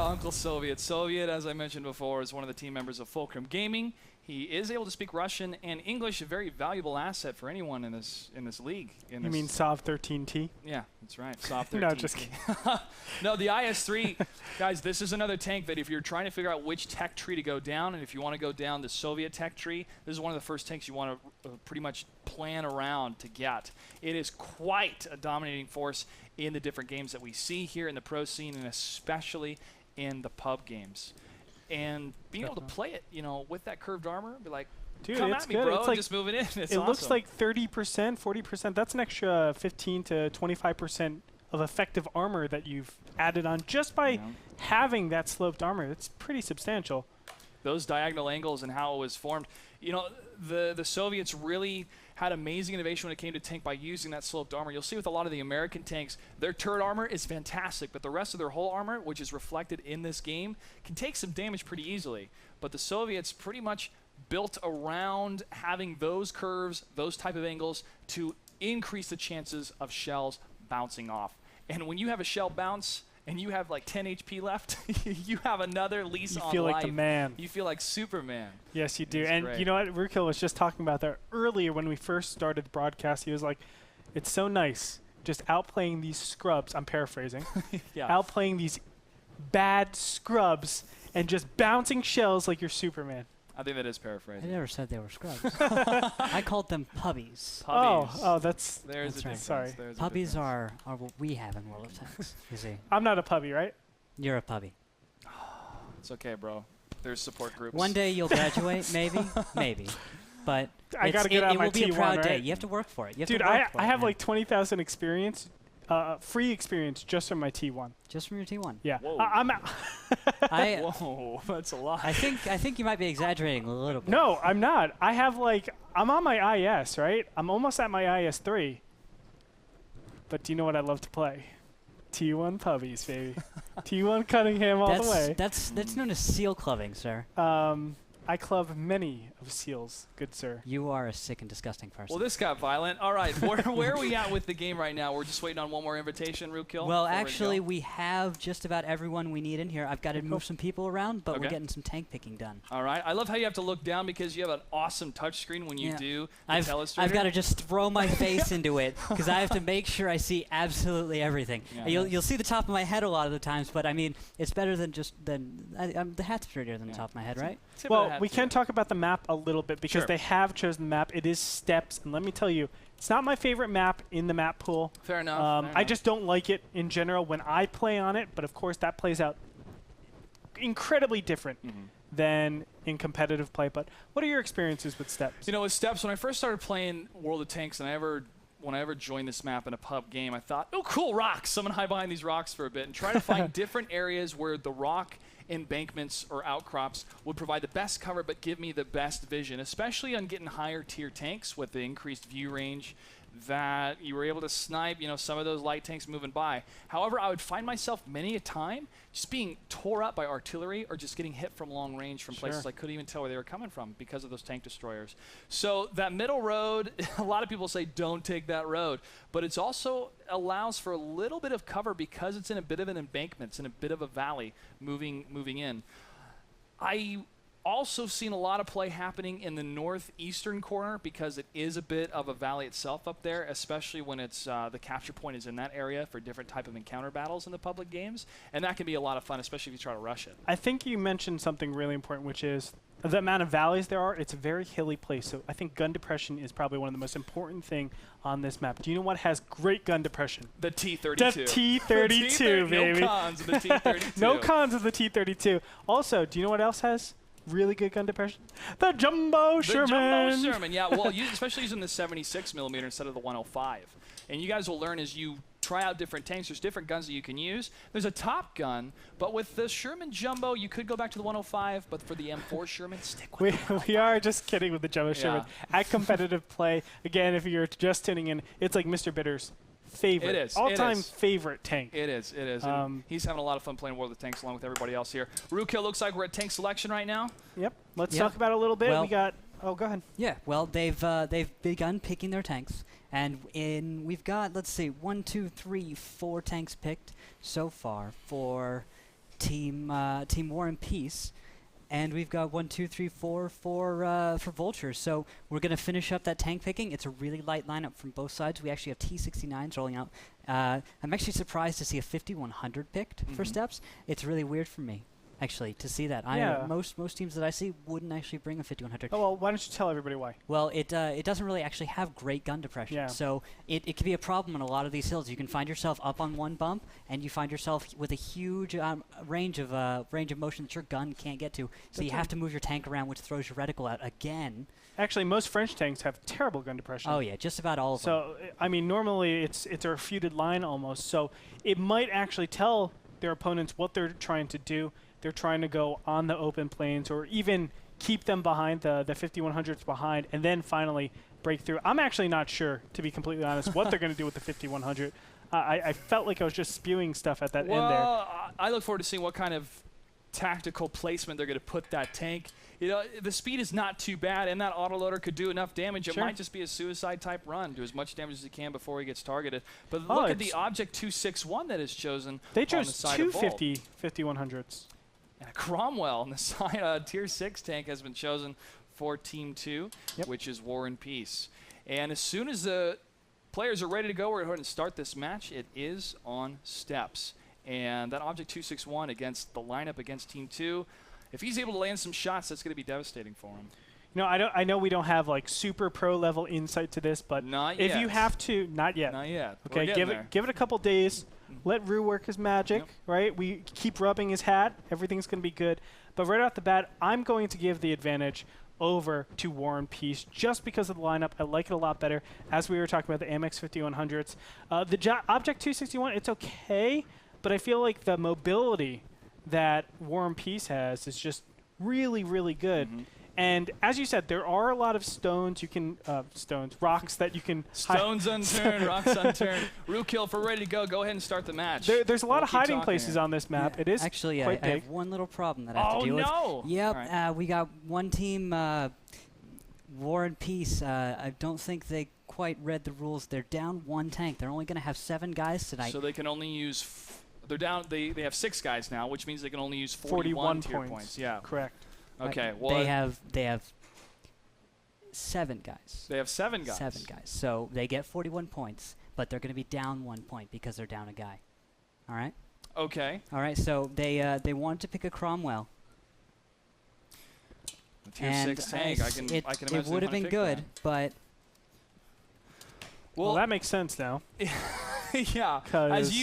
Uncle Soviet. Soviet, as I mentioned before, is one of the team members of Fulcrum Gaming. He is able to speak Russian and English, a very valuable asset for anyone in this league. You mean Sov 13T? Yeah, that's right. Sov 13T. No, just kidding. No, the IS-3, guys, this is another tank that if you're trying to figure out which tech tree to go down, and if you want to go down the Soviet tech tree, this is one of the first tanks you want to pretty much plan around to get. It is quite a dominating force in the different games that we see here in the pro scene, and especially in the pub games. And being able to play it, with that curved armor, be like, dude, come it's at me, good. bro, it's like, just moving in. It's it awesome. looks like 30%, 40%. That's an extra 15 to 25% of effective armor that you've added on just by having that sloped armor. It's pretty substantial. Those diagonal angles and how it was formed. The Soviets really had amazing innovation when it came to tank by using that sloped armor. You'll see with a lot of the American tanks, their turret armor is fantastic, but the rest of their whole armor, which is reflected in this game, can take some damage pretty easily. But the Soviets pretty much built around having those curves, those type of angles, to increase the chances of shells bouncing off. And when you have a shell bounce, and you have like 10 HP left, you have another lease on life. You feel like the man. You feel like Superman. Yes, you do. It's and great. You know what? Rukill was just talking about that earlier when we first started the broadcast. He was like, it's so nice just outplaying these scrubs. I'm paraphrasing. Yeah. Outplaying these bad scrubs and just bouncing shells like you're Superman. I think that is I paraphrasing. never said they were scrubs. I called them puppies. Puppies. That's There's That's a right. difference. Sorry. There's a Puppies difference. are what we have in World of Tanks, you see. I'm not a puppy, right? You're a puppy. It's okay, bro. There's support groups. One day you'll graduate, maybe. But I gotta get out it my will be a T1, proud day. right? You have to work for it. You have Dude, to work for I it, have man. like 20,000 experience, free experience just from my T1. Just from your T1. Yeah. Whoa. I'm Whoa, that's a lot. I think you might be exaggerating a little bit. No, I'm not. I have I'm on my IS, right? I'm almost at my IS3. But do you know what I love to play? T1 puppies, baby. T1 Cunningham all the way. That's known as seal clubbing, sir. I club many of seals, good sir. You are a sick and disgusting person. Well, this got violent. All right, where are we at with the game right now? We're just waiting on one more invitation, Rootkill. Well, actually, we have just about everyone we need in here. I've got to move some people around, but we're Okay. getting some tank picking done. All right. I love how you have to look down because you have an awesome touch screen when you do the telestrator. I've got to just throw my face into it because I have to make sure I see absolutely everything. Yeah, You'll see the top of my head a lot of the times, but I mean, it's better than the hat's prettier than the top of my head, right? Well, we can talk about the map a little bit because they have chosen the map. It is steps, and let me tell you, it's not my favorite map in the map pool. Fair enough. I just don't like it in general when I play on it, but of course that plays out incredibly different than in competitive play. But what are your experiences with steps? With steps, when I first started playing World of Tanks, and when I ever joined this map in a pub game, I thought, oh, cool, rocks. I'm going to hide behind these rocks for a bit and try to find different areas where the rock embankments or outcrops would provide the best cover but give me the best vision, especially on getting higher tier tanks with the increased view range that you were able to snipe, some of those light tanks moving by. However, I would find myself many a time just being tore up by artillery or just getting hit from long range from places I couldn't even tell where they were coming from because of those tank destroyers. So that middle road, a lot of people say don't take that road, but it's also allows for a little bit of cover because it's in a bit of an embankment, it's in a bit of a valley moving in. I also seen a lot of play happening in the northeastern corner because it is a bit of a valley itself up there, especially when it's the capture point is in that area for different type of encounter battles in the public games, and that can be a lot of fun, especially if you try to rush it. I think you mentioned something really important, which is the amount of valleys there are. It's a very hilly place, so I think gun depression is probably one of the most important thing on this map. Do you know what has great gun depression? The T-32. The T-32, baby. No cons of the T-32. No cons of the T-32. Also, do you know what else has really good gun depression? The Jumbo Sherman. The Jumbo Sherman, yeah. Well, especially using the 76mm instead of the 105. And you guys will learn as you try out different tanks. There's different guns that you can use. There's a top gun, but with the Sherman Jumbo, you could go back to the 105, but for the M4 Sherman, stick with it. We are just kidding with the Jumbo Sherman. At competitive play, again, if you're just tuning in, it's like Mr. Bitter's favorite, all-time favorite tank. It is. And he's having a lot of fun playing World of Tanks along with everybody else here. Rootkill, looks like we're at tank selection right now. Yep. Let's talk about it a little bit. Well, we got. Oh, go ahead. Yeah. Well, they've begun picking their tanks, and we've got, let's see, 1, 2, 3, 4 tanks picked so far for Team War and Peace. And we've got 1, 2, 3, 4 for Vultures. So we're going to finish up that tank picking. It's a really light lineup from both sides. We actually have T69s rolling out. I'm actually surprised to see a 5100 picked for Steps. It's really weird for me, actually, to see that. Yeah. Most teams that I see wouldn't actually bring a 5100. Oh, well, why don't you tell everybody why? Well, it doesn't really actually have great gun depression. Yeah. So it can be a problem on a lot of these hills. You can find yourself up on one bump, and you find yourself with a huge range of motion that your gun can't get to. So you have to move your tank around, which throws your reticle out again. Actually, most French tanks have terrible gun depression. Oh, yeah, just about all of them. So, I mean, normally it's a refuted line almost. So it might actually tell their opponents what they're trying to do. They're trying to go on the open plains or even keep them behind, the 5100s behind, and then finally break through. I'm actually not sure, to be completely honest, what they're going to do with the 5100. I felt like I was just spewing stuff at that end there. Well, I look forward to seeing what kind of tactical placement they're going to put that tank. You know, the speed is not too bad, and that autoloader could do enough damage. It might just be a suicide-type run, do as much damage as he can before he gets targeted. But look at the Object 261 that is chosen. They chose on the side two of Volt. 5100s. And a Cromwell on the side, Tier 6 tank has been chosen for Team 2, which is War and Peace. And as soon as the players are ready to go, we're going to start this match. It is on Steps. And that Object 261 against the lineup against Team 2, if he's able to land some shots, that's going to be devastating for him. You know, I know we don't have like super pro level insight to this, but Not if yet. you have to, not yet. Not yet. Okay, We're give getting it a couple days. Let Rue work his magic, right? We keep rubbing his hat. Everything's going to be good. But right off the bat, I'm going to give the advantage over to War and Peace just because of the lineup. I like it a lot better. As we were talking about the Amex 5100s, the Object 261, it's okay, but I feel like the mobility that War and Peace has is just really, really good. And as you said, there are a lot of stones you can, rocks that you can. Stones unturned, rocks unturned. Rookhill, if we're ready to go, go ahead and start the match. There's a lot of hiding places on this map. Yeah. It is actually quite I big. have one little problem that I have to deal with. Oh, no! Yep, Right. we got one team, War and Peace. I don't think they quite read the rules. They're down one tank. They're only going to have 7 guys tonight. So they can only use. They're down. They have 6 guys now, which means they can only use 41 tier points. Yeah. Correct. Okay. Right. Well, they have 7 guys. They have 7 guys. 7 guys. So they get 41 points, but they're going to be down 1 point because they're down a guy. All right. Okay. All right. So they wanted to pick a Cromwell. The tier 6 tank. I can imagine it would have been good, but Well, that makes sense now. yeah. As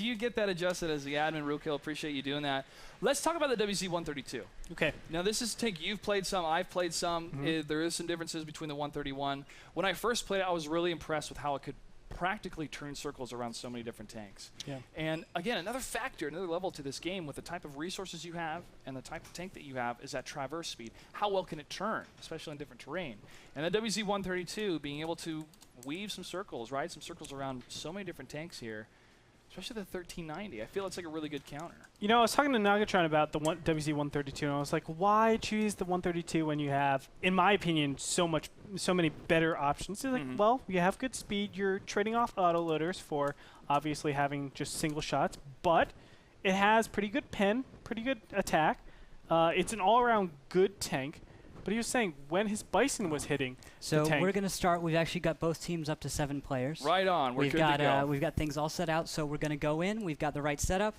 you get that adjusted as the admin, Rookhill, appreciate you doing that. Let's talk about the WZ-132. Okay. Now, this is a tank you've played some, I've played some. There is some differences between the 131. When I first played it, I was really impressed with how it could practically turn circles around so many different tanks. Yeah. And again, another factor, another level to this game with the type of resources you have and the type of tank that you have is that traverse speed. How well can it turn, especially in different terrain? And the WZ-132 being able to weave some circles, ride some circles around so many different tanks here, especially the 1390. I feel it's like a really good counter. You know, I was talking to Nagatron about the WZ-132, and I was like, why choose the 132 when you have, in my opinion, so many better options? He's like, well, you have good speed. You're trading off autoloaders for obviously having just single shots, but it has pretty good pen, pretty good attack. It's an all-around good tank. But he was saying when his Bison was hitting so the tank. we're going to start. We've actually got both teams up to 7 players. Right on. We're good to go. We've got things all set out, so we're going to go in. We've got the right setup.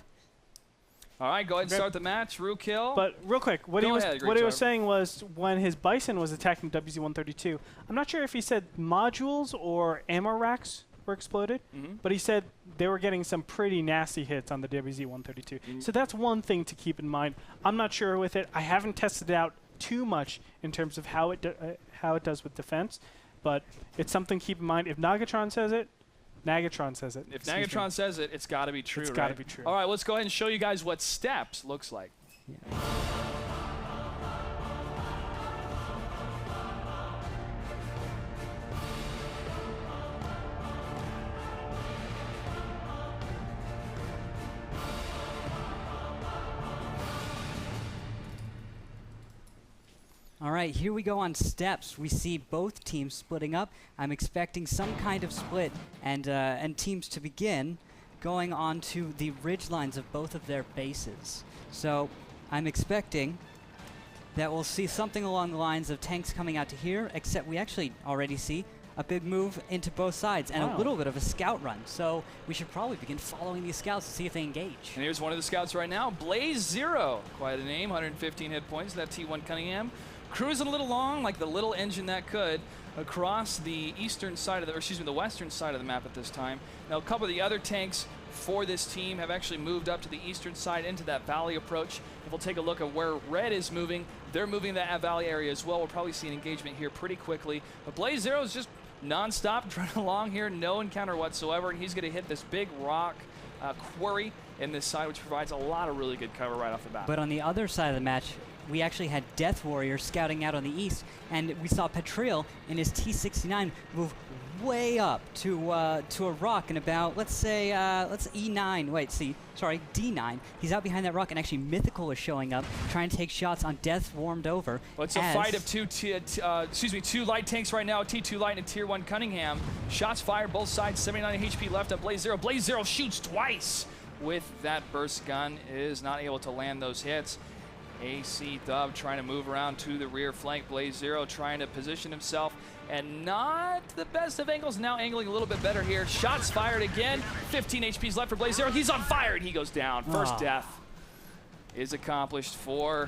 All right, go ahead and start the match. Rookhill. But real quick, what he was saying was when his Bison was attacking WZ-132, I'm not sure if he said modules or ammo racks were exploded, but he said they were getting some pretty nasty hits on the WZ-132. So that's one thing to keep in mind. I'm not sure with it. I haven't tested it out too much in terms of how it does with defense, but it's something to keep in mind. If Nagatron says it, Nagatron says it. If Nagatron says it, it's got to be true. It's got to be true. All right, let's go ahead and show you guys what Steps looks like. Yeah. All right, here we go on Steps. We see both teams splitting up. I'm expecting some kind of split and teams to begin going onto the ridge lines of both of their bases. So I'm expecting that we'll see something along the lines of tanks coming out to here, except we actually already see a big move into both sides and a little bit of a scout run. So we should probably begin following these scouts to see if they engage. And here's one of the scouts right now, Blaze Zero. Quite a name, 115 hit points, that T1 Cunningham. Cruising a little long, like the little engine that could, across the eastern side of the, or excuse me, the western side of the map at this time. Now a couple of the other tanks for this team have actually moved up to the eastern side into that valley approach. If we'll take a look at where red is moving, they're moving that valley area as well. We'll probably see an engagement here pretty quickly. But Blaze Zero is just non-stop running along here, no encounter whatsoever, and he's going to hit this big rock quarry in this side, which provides a lot of really good cover right off the bat. But on the other side of the match, we actually had Death Warrior scouting out on the east, and we saw Petriel in his T69 move way up to a rock in about, let's E9. Wait, see, sorry, D9. He's out behind that rock, and actually Mythical is showing up, trying to take shots on Death Warmed Over. Well, it's a fight of two light tanks right now, a T2 light and a Tier 1 Cunningham. Shots fired, both sides, 79 HP left on Blaze Zero. Blaze Zero shoots twice with that burst gun, is not able to land those hits. AC Dub trying to move around to the rear flank. Blaze Zero trying to position himself, and not the best of angles. Now angling a little bit better here. Shots fired again. 15 HPs left for Blaze Zero. He's on fire, and he goes down. First death is accomplished for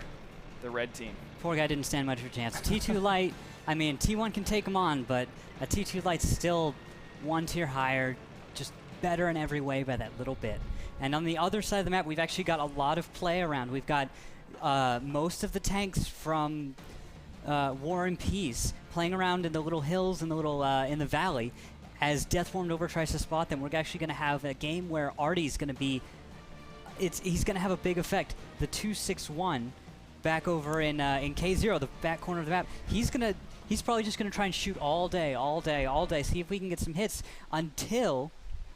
the red team. Poor guy didn't stand much of a chance. T2 light, I mean, T1 can take him on, but a T2 light's still one tier higher, just better in every way by that little bit. And on the other side of the map, we've actually got a lot of play around. We've got most of the tanks from War and Peace playing around in the little hills and the little in the valley. As Death Warmed Over tries to spot them, we're actually going to have a game where Artie's going to be, he's going to have a big effect. The 261 back over in K0, the back corner of the map, he's probably just going to try and shoot all day, see if we can get some hits until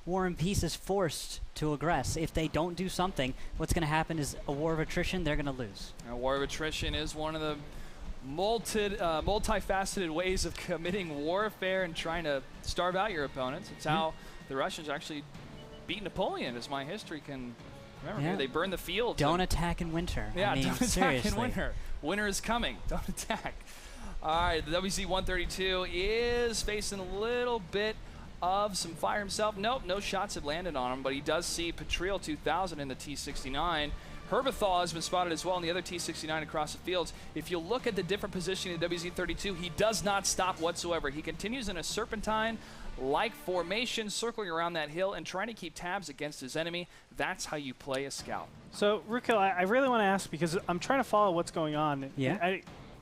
War and Peace is forced to aggress. If they don't do something, what's going to happen is a war of attrition. They're going to lose. Now, war of attrition is one of the multifaceted ways of committing warfare and trying to starve out your opponents. It's how the Russians actually beat Napoleon, as my history can remember. Here. They burned the field. Don't attack in winter. Yeah, I mean, don't attack seriously. in winter. Winter is coming. Don't attack. All right, the WZ-132 is facing a little bit of some fire himself. Nope, no shots have landed on him, but he does see Petriel 2000 in the T69. Herbathal has been spotted as well in the other T69 across the fields. If you look at the different positioning of the WZ-32, he does not stop whatsoever. He continues in a serpentine-like formation, circling around that hill and trying to keep tabs against his enemy. That's how you play a scout. So, Rukil, I really want to ask, because I'm trying to follow what's going on. Yeah.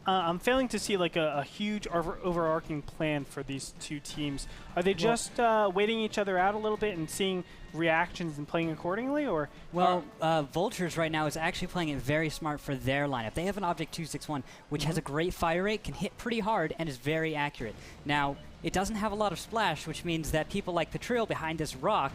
I'm failing to see like a huge overarching plan for these two teams. Are they just waiting each other out a little bit and seeing reactions and playing accordingly, or? Well, Voltures right now is actually playing it very smart for their lineup. They have an Object 261, which has a great fire rate, can hit pretty hard, and is very accurate. Now, it doesn't have a lot of splash, which means that people like Petriel behind this rock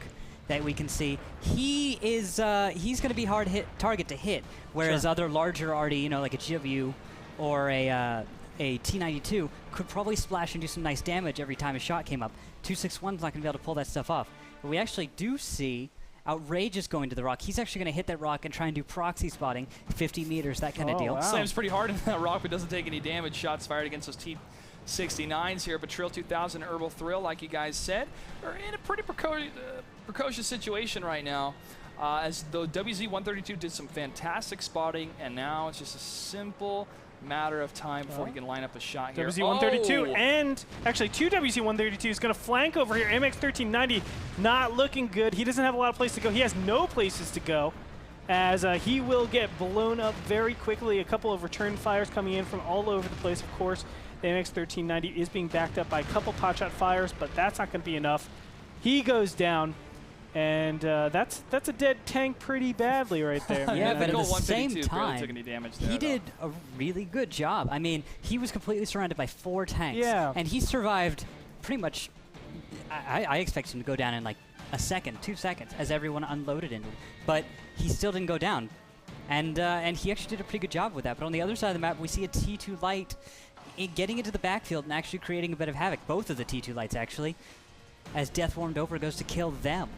that we can see, he's going to be hard target to hit, whereas other larger already, you know, like a GW or a T92 could probably splash and do some nice damage every time a shot came up. 261's not going to be able to pull that stuff off. But we actually do see Outrageous going to the rock. He's actually going to hit that rock and try and do proxy spotting, 50 meters, that kind of deal. Wow. Slams pretty hard in that rock, but doesn't take any damage. Shots fired against those T69s here. Petriel 2000 and Herbal Thrill, like you guys said, are in a pretty precocious situation right now. As the WZ-132 did some fantastic spotting, and now it's just a simple matter of time before he can line up a shot here. WZ-132 and actually two WZ-132 is going to flank over here. MX-1390 not looking good. He doesn't have a lot of places to go. He has no places to go, as he will get blown up very quickly. A couple of return fires coming in from all over the place, of course. The MX-1390 is being backed up by a couple potshot fires, but that's not going to be enough. He goes down. And that's a dead tank pretty badly right there. Yeah, but at the same took time, any damage there, he did a really good job. I mean, he was completely surrounded by 4 tanks. Yeah. And he survived pretty much, I expect him to go down in like a second, 2 seconds, as everyone unloaded into him. But he still didn't go down. And he actually did a pretty good job with that. But on the other side of the map, we see a T2 light getting into the backfield and actually creating a bit of havoc. Both of the T2 lights, actually, as Death Warmed Over goes to kill them.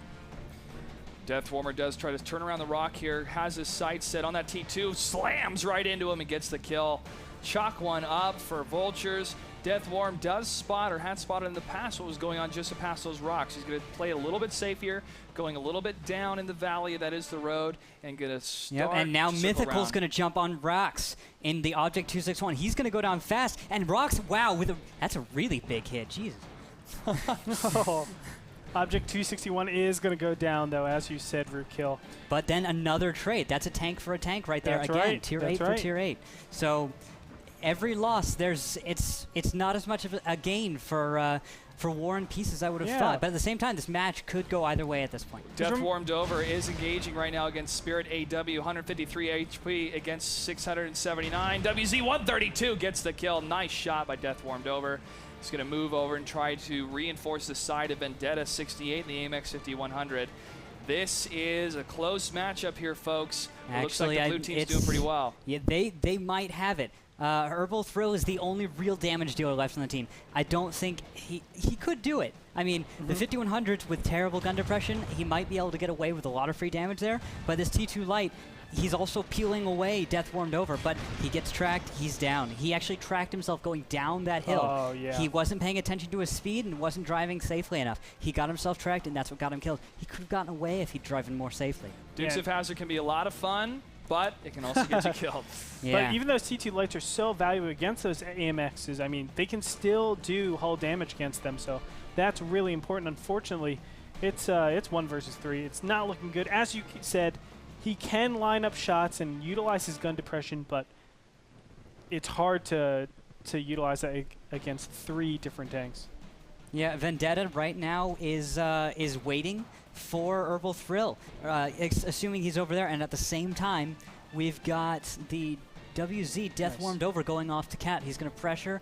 Deathwarmer does try to turn around the rock here, has his sights set on that T2, slams right into him and gets the kill. Chalk one up for Voltures. Deathworm does spot, or had spotted in the past, what was going on just past those rocks. He's going to play a little bit safe here, going a little bit down in the valley that is the road, and going to start. Yep, and now Mythical's going to to jump on Rox in the Object 261. He's going to go down fast, and Rox, wow, that's a really big hit. Jesus. Oh. Object 261 is going to go down, though, as you said, root kill. But then another trade. That's a tank for a tank right there. That's again. right. Tier That's 8 right. for tier 8. So every loss, it's not as much of a gain for War and Peace as I would have thought. But at the same time, this match could go either way at this point. Deathworm Dover is engaging right now against Spirit AW, 153 HP against 679. WZ 132 gets the kill. Nice shot by Deathworm Dover. He's going to move over and try to reinforce the side of Vendetta 68 in the AMX 5100. This is a close matchup here, folks. It looks like the blue team's doing pretty well. Yeah, they might have it. Herbal Thrill is the only real damage dealer left on the team. I don't think he could do it. I mean, the 5100s with terrible gun depression, he might be able to get away with a lot of free damage there. But this T2 Light, he's also peeling away Deathwormed Over, but he gets tracked, he's down. He actually tracked himself going down that hill. Oh, yeah. He wasn't paying attention to his speed and wasn't driving safely enough. He got himself tracked, and that's what got him killed. He could have gotten away if he'd driven more safely. Dukes of Hazzard can be a lot of fun, but it can also get you killed. But even those T2 lights are so valuable against those AMXs, I mean, they can still do hull damage against them, so that's really important. Unfortunately, it's 1 versus 3. It's not looking good. As you said, he can line up shots and utilize his gun depression, but it's hard to utilize that against 3 different tanks. Yeah, Vendetta right now is waiting for Herbal Thrill, assuming he's over there. And at the same time, we've got the WZ Deathwormed Over going off to Cat. He's going to pressure.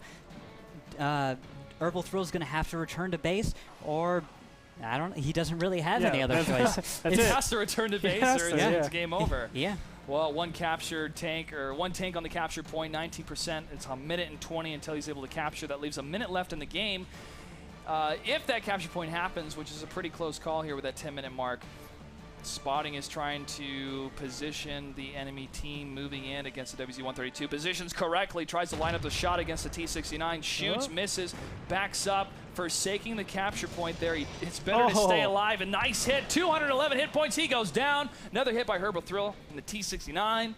Herbal Thrill's going to have to return to base, or I don't. He doesn't really have any other choice. He has to return to base, or it's game over. Yeah. Well, one captured tank, or one tank on the capture point, 19%. It's a minute and 20 until he's able to capture. That leaves a minute left in the game. If that capture point happens, which is a pretty close call here with that 10-minute mark, Spotting is trying to position the enemy team moving in against the WZ-132. Positions correctly, tries to line up the shot against the T-69, shoots, misses, backs up, forsaking the capture point there. It's better to stay alive. A nice hit, 211 hit points. He goes down. Another hit by Herbal Thrill in the T-69.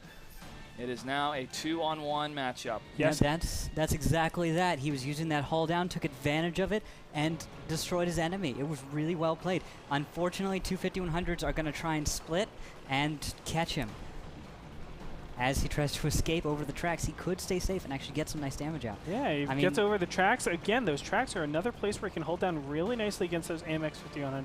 It is now a 2-on-1 matchup. Yes, yeah, that's exactly that. He was using that hull down, took advantage of it, and destroyed his enemy. It was really well played. Unfortunately, 25100s are going to try and split and catch him. As he tries to escape over the tracks, he could stay safe and actually get some nice damage out. Yeah, he gets over the tracks. Again, those tracks are another place where he can hold down really nicely against those AMX 5100s.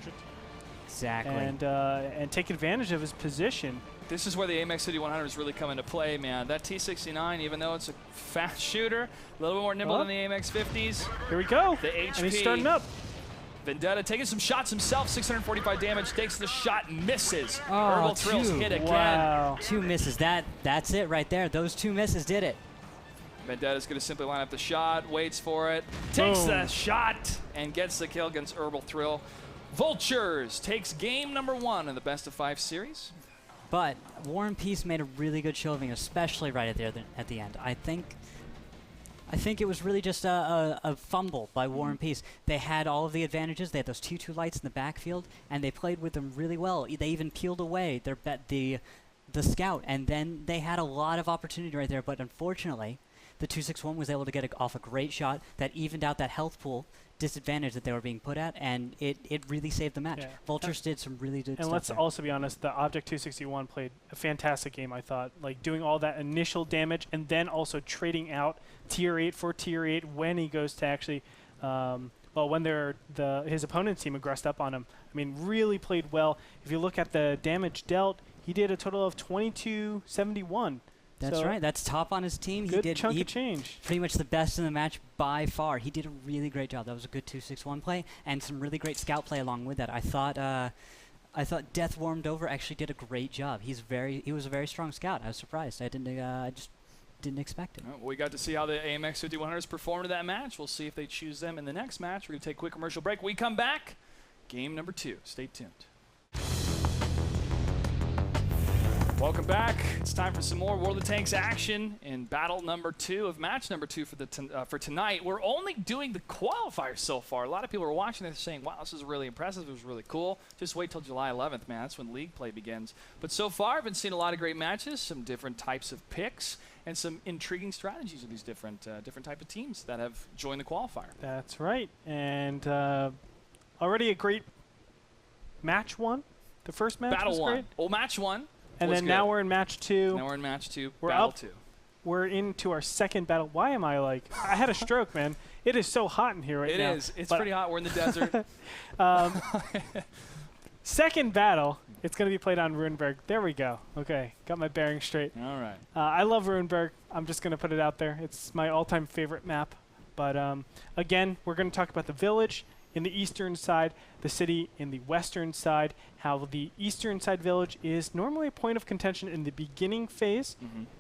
Exactly. And take advantage of his position. This is where the AMX 5100s really come into play, man. That T-69, even though it's a fast shooter, a little bit more nimble than the AMX 50s. Here we go. The HP. And he's starting up. Vendetta taking some shots himself, 645 damage, takes the shot, misses. Oh, Herbal Thrills hit again. Wow. 2 misses. That's it right there. Those 2 misses did it. Vendetta's going to simply line up the shot, waits for it, takes the shot, and gets the kill against Herbal Thrill. Voltures takes game number 1 in the best-of-5 series. But War and Peace made a really good showing, especially right at the end. I think it was really just a fumble by War and Peace. They had all of the advantages. They had those T2 lights in the backfield, and they played with them really well. They even peeled away the scout, and then they had a lot of opportunity right there. But unfortunately, the 261 was able to get off a great shot that evened out that health pool disadvantage that they were being put at, and it really saved the match. Yeah. Voltures did some really good stuff. And let's also be honest, the Object 261 played a fantastic game, I thought. Like, doing all that initial damage and then also trading out tier 8 for tier 8 when he goes to actually, when his opponent's team aggressed up on him. I mean, really played well. If you look at the damage dealt, he did a total of 2271. That's right. That's top on his team. Good chunk of change. Pretty much the best in the match by far. He did a really great job. That was a good 261 play and some really great scout play along with that. I thought Deathwormed Over actually did a great job. He was a very strong scout. I was surprised. I just didn't expect it. Well, we got to see how the AMX 5100s performed in that match. We'll see if they choose them in the next match. We're going to take a quick commercial break. When we come back, game number 2. Stay tuned. Welcome back. It's time for some more World of Tanks action in battle number 2 of match number 2 for tonight. We're only doing the qualifiers so far. A lot of people are watching this saying, wow, this is really impressive. It was really cool. Just wait till July 11th, man. That's when league play begins. But so far, I've been seeing a lot of great matches, some different types of picks, and some intriguing strategies of these different type of teams that have joined the qualifier. That's right. And already a great match 1. The first match Battle was 1. great. Well, match 1. And then now we're in match 2. Now we're in match 2. We're battle up. 2. We're into our second battle. Why am I like... I had a stroke, man. It is so hot in here right now. It is. It's pretty hot. We're in the desert. Second battle. It's going to be played on Runeberg. There we go. Okay. Got my bearings straight. All right. I love Runeberg. I'm just going to put it out there. It's my all-time favorite map. But again, we're going to talk about the village in the eastern side, the city in the western side, how the eastern side village is normally a point of contention in the beginning phase,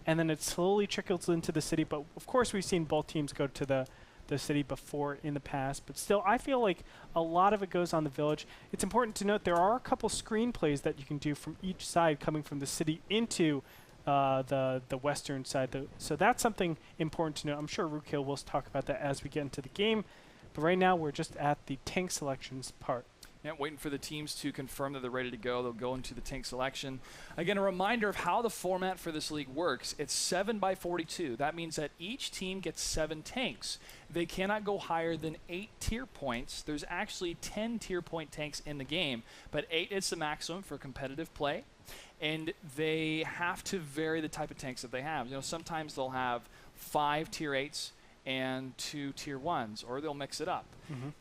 and then it slowly trickles into the city. But of course, we've seen both teams go to the city before in the past. But still, I feel like a lot of it goes on the village. It's important to note there are a couple screenplays that you can do from each side coming from the city into the western side. So that's something important to know. I'm sure Rookhill will talk about that as we get into the game. But right now, we're just at the tank selections part. Yeah, waiting for the teams to confirm that they're ready to go. They'll go into the tank selection. Again, a reminder of how the format for this league works. It's 7x42. That means that each team gets 7 tanks. They cannot go higher than 8 tier points. There's actually 10 tier point tanks in the game, but 8 is the maximum for competitive play. And they have to vary the type of tanks that they have. You know, sometimes they'll have 5 tier 8s and 2 tier 1s, or they'll mix it up.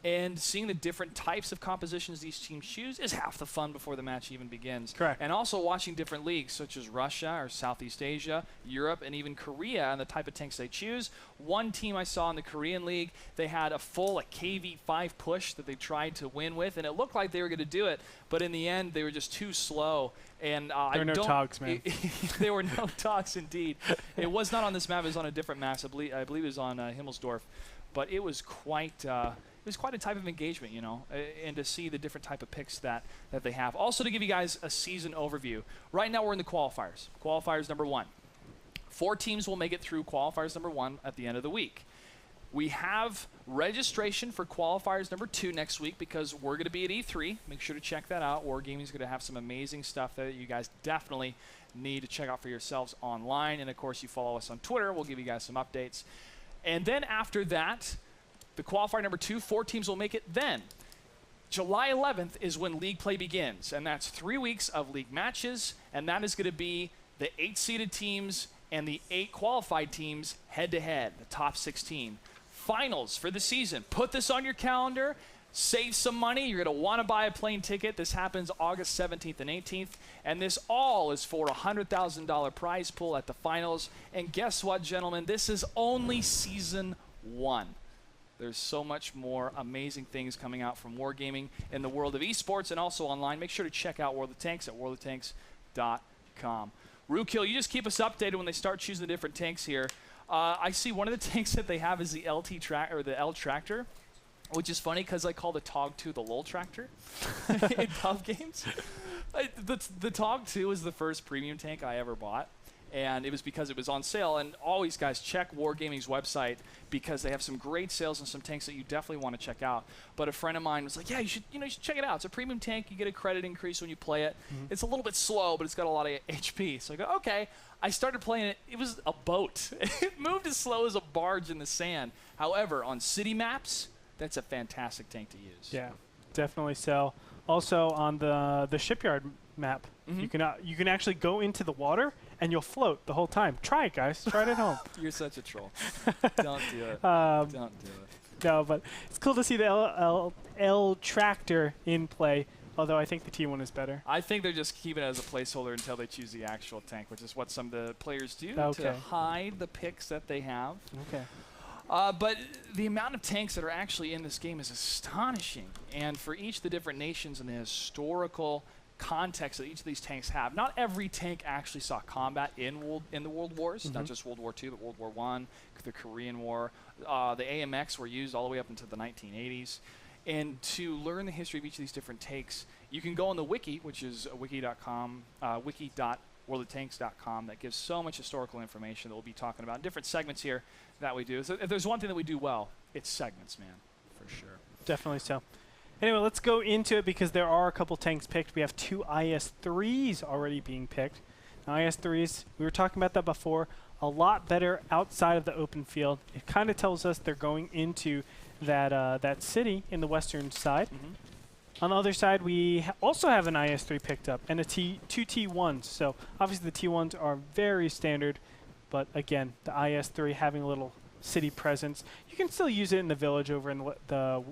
And seeing the different types of compositions these teams choose is half the fun before the match even begins. Correct. And also watching different leagues such as Russia or Southeast Asia, Europe, and even Korea and the type of tanks they choose. One team I saw in the Korean league, they had a full KV5 push that they tried to win with, and it looked like they were going to do it, but in the end they were just too slow. And there were no togs, man. There were no togs indeed. It was not on this map. It was on a different map. I believe it was on Himmelsdorf, but it was quite a type of engagement, you know, and to see the different type of picks that they have. Also, to give you guys a season overview, right now we're in the qualifiers. Qualifiers number 1. 4 teams will make it through qualifiers number 1 at the end of the week. We have registration for qualifiers number 2 next week because we're going to be at E3. Make sure to check that out. Wargaming is going to have some amazing stuff that you guys definitely need to check out for yourselves online. And, of course, you follow us on Twitter. We'll give you guys some updates. And then after that, the qualifier number 2, 4 teams will make it then. July 11th is when league play begins, and that's 3 weeks of league matches, and that is going to be the 8-seeded teams and the 8 qualified teams head-to-head, the top 16. Finals for the season. Put this on your calendar. Save some money. You're going to want to buy a plane ticket. This happens August 17th and 18th. And this all is for a $100,000 prize pool at the finals. And guess what, gentlemen? This is only season 1. There's so much more amazing things coming out from Wargaming in the world of esports and also online. Make sure to check out World of Tanks at worldoftanks.com. Rookhill, you just keep us updated when they start choosing the different tanks here. I see one of the tanks that they have is the L tractor, which is funny because I call the TOG 2 the LOL tractor in pub games. The TOG 2 is the first premium tank I ever bought, and it was because it was on sale. And always, guys, check Wargaming's website because they have some great sales and some tanks that you definitely want to check out. But a friend of mine was like, "Yeah, you should check it out. It's a premium tank. You get a credit increase when you play it. It's a little bit slow, but it's got a lot of HP." So I go, "Okay." I started playing it. It was a boat. It moved as slow as a barge in the sand. However, on city maps, that's a fantastic tank to use. Yeah, definitely so. Also on the shipyard map, you can actually go into the water and you'll float the whole time. Try it, guys. Try it at home. You're such a troll. Don't do it. Don't do it. No, but it's cool to see the L tractor in play. Although I think the T1 is better. I think they're just keeping it as a placeholder until they choose the actual tank, which is what some of the players do to hide the picks that they have. Okay. But the amount of tanks that are actually in this game is astonishing. And for each of the different nations and the historical context that each of these tanks have, not every tank actually saw combat in the World Wars, not just World War II, but World War I, the Korean War. The AMX were used all the way up into the 1980s. And to learn the history of each of these different takes, you can go on the wiki, which is wiki.com, worldoftanks.com that gives so much historical information that we'll be talking about in different segments here that we do. So if there's one thing that we do well, it's segments, man, for sure. Definitely so. Anyway, let's go into it because there are a couple tanks picked. We have 2 IS-3s already being picked. Now, IS-3s, we were talking about that before, a lot better outside of the open field. It kind of tells us they're going into that city in the western side. On the other side, we also have an IS-3 picked up and two T1s. So obviously the T1s are very standard, but again, the IS-3 having a little city presence. You can still use it in the village over in the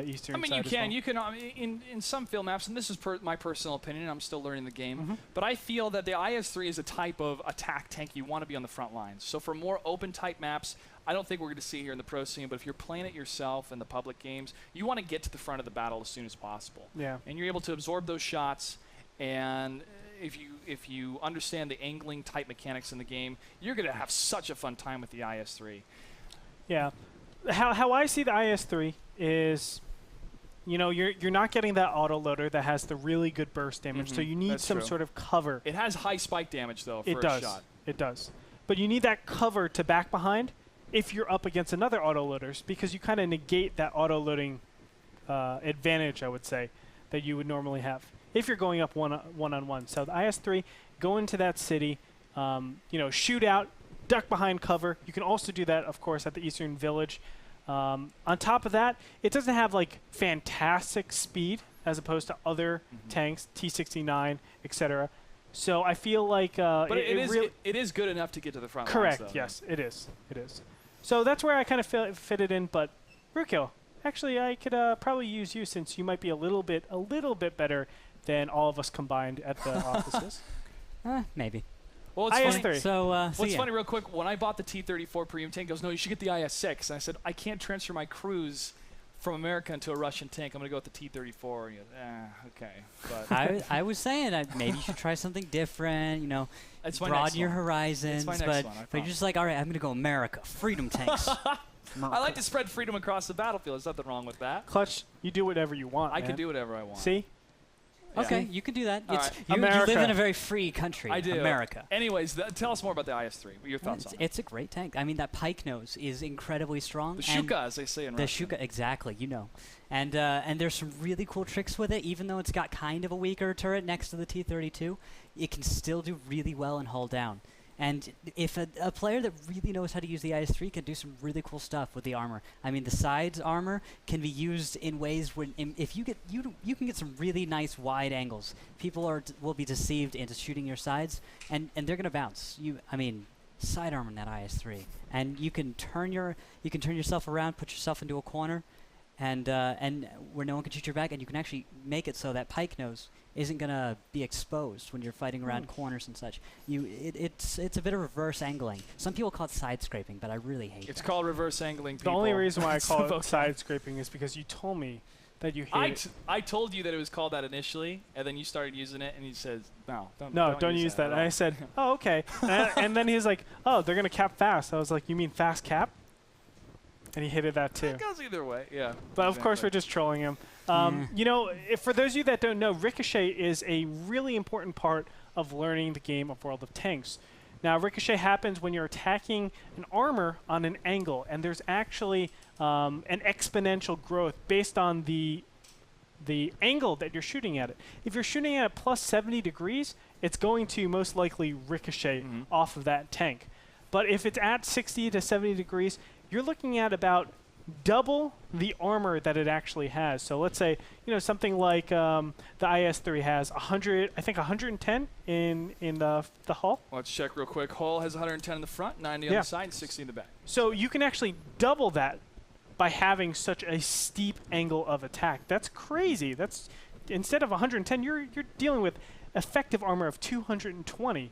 eastern side. I mean, you can. You can in some field maps, and this is my personal opinion. I'm still learning the game, but I feel that the IS-3 is a type of attack tank you want to be on the front lines. So for more open type maps, I don't think we're going to see here in the pro scene. But if you're playing it yourself in the public games, you want to get to the front of the battle as soon as possible. Yeah. And you're able to absorb those shots. And if you understand the angling type mechanics in the game, you're going to have such a fun time with the IS-3. Yeah. How I see the IS-3 is, you know, you're not getting that auto loader that has the really good burst damage, so you need some sort of cover. It has high spike damage though for a shot. It does. But you need that cover to back behind if you're up against another auto loaders, because you kind of negate that auto loading advantage, I would say, that you would normally have if you're going up one-on-one. So the IS-3, go into that city, you know, shoot out, duck behind cover. You can also do that, of course, at the Eastern Village. On top of that, it doesn't have like fantastic speed as opposed to other tanks, T69, etc. So I feel like but it is good enough to get to the front correct, lines, though, yes, it is. It is. So that's where I kind of fit it in. But Rukil, actually, I could probably use you since you might be a little bit better than all of us combined at the offices. Maybe. Well, it's IS-3. funny. So, What's funny, real quick, when I bought the T-34 premium tank, he goes, no, you should get the IS-6. And I said, I can't transfer my crews from America into a Russian tank. I'm going to go with the T-34. And he goes, okay. But I was saying maybe you should try something different, you know, it's my broaden your horizons. It's my but next one, you're just like, all right, I'm going to go America, freedom tanks. I like to spread freedom across the battlefield. There's nothing wrong with that. Clutch, you do whatever you want. I can do whatever I want. See? Okay, you can do that. All right. You live in a very free country. I do. America. Anyways, tell us more about the IS-3. What are your thoughts on it? It's a great tank. I mean, that pike nose is incredibly strong. The Shuka, as they say in Russian. The Shuka, exactly, you know. And there's some really cool tricks with it. Even though it's got kind of a weaker turret next to the T-32, it can still do really well and hull down. And if a player that really knows how to use the IS-3 can do some really cool stuff with the armor. I mean, the sides armor can be used in ways where if you can get some really nice wide angles. People will be deceived into shooting your sides, and they're gonna bounce. I mean, side armor in that IS-3, and you can turn yourself around, put yourself into a corner, and where no one can shoot your back, and you can actually make it so that pike nose isn't going to be exposed when you're fighting around corners and such. It's a bit of reverse angling. Some people call it side scraping, but I really hate it. It's called reverse angling, people. The only reason why I call it side scraping is because you told me that you hate it. I told you that it was called that initially, and then you started using it, and you said, no, don't use that. And I said, oh, okay. And then he's like, oh, they're going to cap fast. I was like, you mean fast cap? And he hated that too. It goes either way, yeah. But of course, we're just trolling him. You know, for those of you that don't know, Ricochet is a really important part of learning the game of World of Tanks. Now, Ricochet happens when you're attacking an armor on an angle, and there's actually an exponential growth based on the angle that you're shooting at it. If you're shooting at plus 70 degrees, it's going to most likely ricochet off of that tank. But if it's at 60 to 70 degrees, you're looking at about double the armor that it actually has. So let's say, you know, something like the IS-3 has 100, I think 110 in the hull. Let's check real quick. Hull has 110 in the front, 90 on the side, and 60 in the back. So you can actually double that by having such a steep angle of attack. That's crazy. That's instead of 110, you're dealing with effective armor of 220.